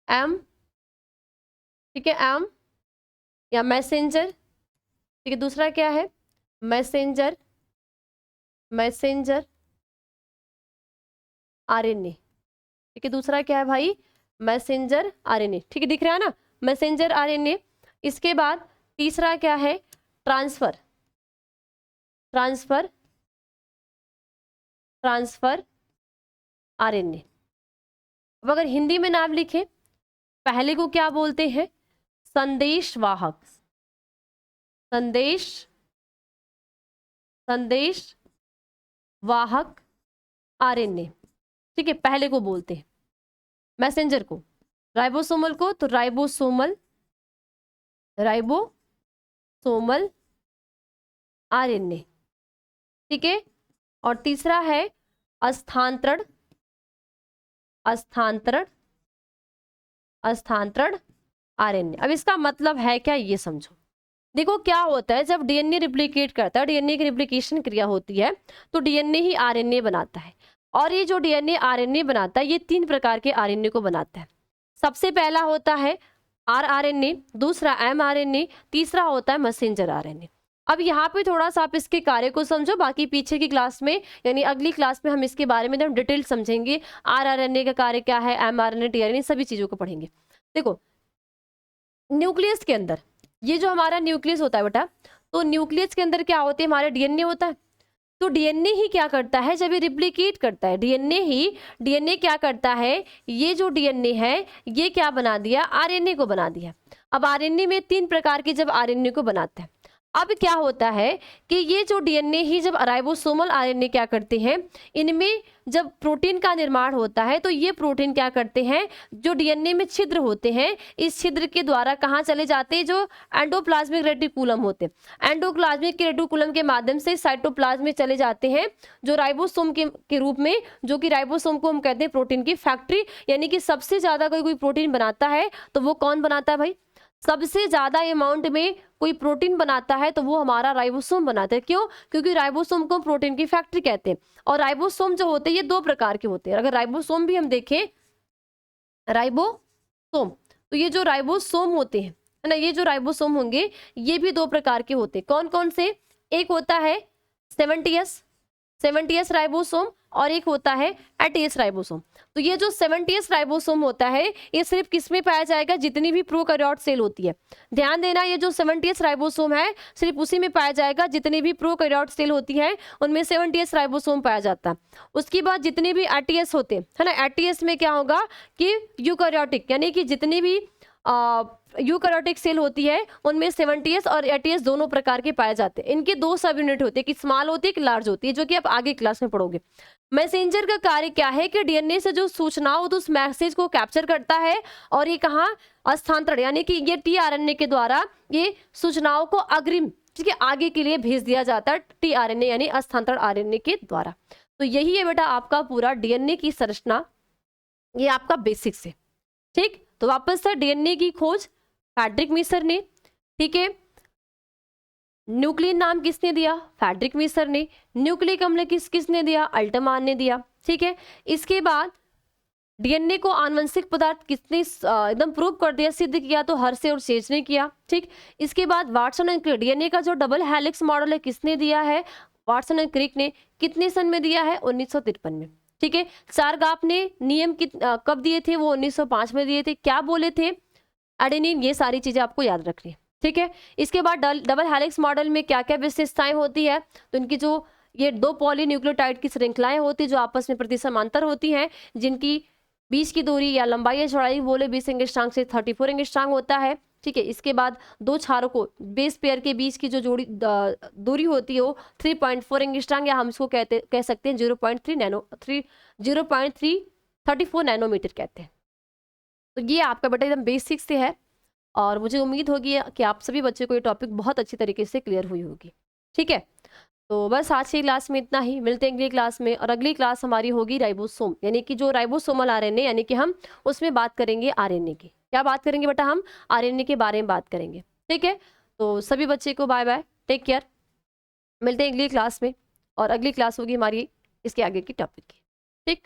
एम, ठीक है, एम या मैसेंजर, ठीक है, दूसरा क्या है, मैसेंजर आरएनए, ठीक है, दूसरा क्या है भाई, मैसेंजर आरएनए। ठीक है, दिख रहा है ना, मैसेंजर आरएनए। इसके बाद तीसरा क्या है, ट्रांसफर आरएनए। अब अगर हिंदी में नाम लिखे, पहले को क्या बोलते हैं, संदेशवाहक आरएनए। ठीक है, पहले को बोलते हैं, मैसेंजर को, राइबोसोमल को तो राइबोसोमल आरएनए। ठीक है, और तीसरा है स्थानांतरण आरएनए। अब इसका मतलब है क्या, ये समझो। देखो क्या होता है, जब डीएनए रिप्लिकेट करता है, डीएनए की रिप्लिकेशन क्रिया होती है, तो डीएनए ही आरएनए बनाता है। और ये जो डीएनए आरएनए बनाता है, ये 3 प्रकार के आरएनए को बनाता है। सबसे पहला होता है आरएनए, दूसरा एमआरएनए, तीसरा होता है मैसेंजर आरएनए। अब यहाँ पे थोड़ा सा आप इसके कार्य को समझो, बाकी पीछे की क्लास में यानी अगली क्लास में हम इसके बारे में एकदम डिटेल समझेंगे, आरएनए का कार्य क्या है, एमआरएनए, टीआरएनए, सभी चीजों को पढ़ेंगे। देखो न्यूक्लियस के अंदर, ये जो हमारा न्यूक्लियस होता है बेटा, तो न्यूक्लियस के अंदर क्या होते हैं, हमारे डीएनए होता है। तो डीएनए ही क्या करता है, जब ये रिप्लिकेट करता है, डीएनए क्या करता है, ये जो डीएनए है ये क्या बना दिया, आरएनए को बना दिया। अब आरएनए में 3 प्रकार के जब आरएनए को बनाते हैं, अब क्या होता है कि ये जो डीएनए ही जब राइबोसोमल आरएनए क्या करते हैं, इनमें जब प्रोटीन का निर्माण होता है तो ये प्रोटीन क्या करते हैं, जो डीएनए में छिद्र होते हैं, इस छिद्र के द्वारा कहाँ चले जाते हैं, जो एंडोप्लाज्मिक रेटिकुलम होते हैं, एंडोप्लाज्मिक रेटिकुलम के माध्यम से साइटोप्लाज्म में चले जाते हैं, जो राइबोसोम के रूप में, जो कि राइबोसोम को हम कहते हैं प्रोटीन की फैक्ट्री, यानी कि सबसे ज्यादा कोई प्रोटीन बनाता है तो वो कौन बनाता है भाई, सबसे ज्यादा अमाउंट में कोई प्रोटीन बनाता है तो वो हमारा राइबोसोम बनाता है। क्यों, क्योंकि राइबोसोम को प्रोटीन की फैक्ट्री कहते हैं। और राइबोसोम जो होते हैं ये 2 प्रकार के होते हैं। अगर राइबोसोम भी हम देखें, राइबोसोम, तो ये जो राइबोसोम होते हैं, है ना, ये जो राइबोसोम होंगे ये भी 2 प्रकार के होते हैं। कौन कौन से, एक होता है 70S राइबोसोम और एक होता है 80S राइबोसोम। तो ये जो 70S राइबोसोम होता है ये सिर्फ किस में पाया जाएगा, जितनी भी प्रोकैरियोट सेल होती है। ध्यान देना, ये जो 70S राइबोसोम है सिर्फ उसी में पाया जाएगा, जितनी भी प्रोकैरियोट सेल होती है उनमें 70S राइबोसोम पाया जाता है। उसके बाद जितने भी 80S होते हैं, है ना, 80S में क्या होगा कि यूकैरियोटिक, यानी कि जितनी भी यूकैरियोटिक सेल होती है उनमें 70S और 80S दोनों प्रकार के पाए जाते हैं। इनके 2 सब यूनिट होते हैं, कि स्मॉल होती है, कि लार्ज होती है, जो कि आप आगे क्लास में पढ़ोगे। मैसेंजर का कार्य क्या है कि डीएनए से जो सूचना हो तो उस मैसेज को कैप्चर करता है और ये कहाँ स्थानांतरण, यानी कि ये टीआरएनए के द्वारा ये सूचनाओं को अग्रिम, ठीक है, आगे के लिए भेज दिया जाता है टीआरएनए यानी स्थानांतरण आरएनए के द्वारा। तो यही है बेटा आपका पूरा डीएनए की संरचना, ये आपका बेसिक्स है। ठीक, तो वापस से डीएनए की खोज फ्रेडरिक मीसर ने, ठीक है, न्यूक्लियन नाम किसने दिया, फ्रेडरिक मीसर ने, न्यूक्लिक अम्ल किसने दिया, अल्टमान ने दिया। ठीक है, इसके बाद डीएनए को आनुवंशिक पदार्थ किसने एकदम प्रूव कर दिया, सिद्ध किया, तो हर्शे और सेज ने किया। ठीक, इसके बाद वाटसन एंड क्रिक, डीएनए का जो डबल हेलिक्स मॉडल है किसने दिया है, वाटसन एंड क्रिक ने। कितने सन में दिया है, 1953 में। ठीक है, चारगाप ने नियम कब दिए थे, वो 1905 में दिए थे। क्या बोले थे, एडेनिन, ये सारी चीजें आपको याद रखनी है। ठीक है, इसके बाद डबल हेलिक्स मॉडल में क्या क्या विशेषताएं होती है, तो इनकी जो ये 2 पॉलीन्यूक्लियोटाइड की श्रृंखलाएं होती है जो आपस में प्रतिसमांतर होती हैं, जिनकी बीच की दूरी या लंबाई या चौड़ाई बोले 20 एंगस्ट्रॉम से 34 एंगस्ट्रॉम होता है। ठीक है, इसके बाद 2 क्षारों को बेस पेयर के बीच की जो जोड़ी दूरी होती है वो 3.4 एंगस्ट्रॉम, या हम इसको कह सकते हैं 0.334 नैनोमीटर कहते हैं। तो ये आपका बेटा एकदम बेसिक से है और मुझे उम्मीद होगी कि आप सभी बच्चों को ये टॉपिक बहुत अच्छी तरीके से क्लियर हुई होगी। ठीक है, तो बस आज की क्लास में इतना ही, मिलते हैं अगली क्लास में। और अगली क्लास हमारी होगी राइबोसोम, यानी कि जो राइबोसोमल आरएनए, यानी कि हम उसमें बात करेंगे आरएनए की। क्या बात करेंगे बेटा, हम आरएनए के बारे में बात करेंगे। ठीक है, तो सभी बच्चे को बाय बाय, टेक केयर, मिलते हैं अगली क्लास में। और अगली क्लास होगी हमारी इसके आगे की टॉपिक की। ठीक।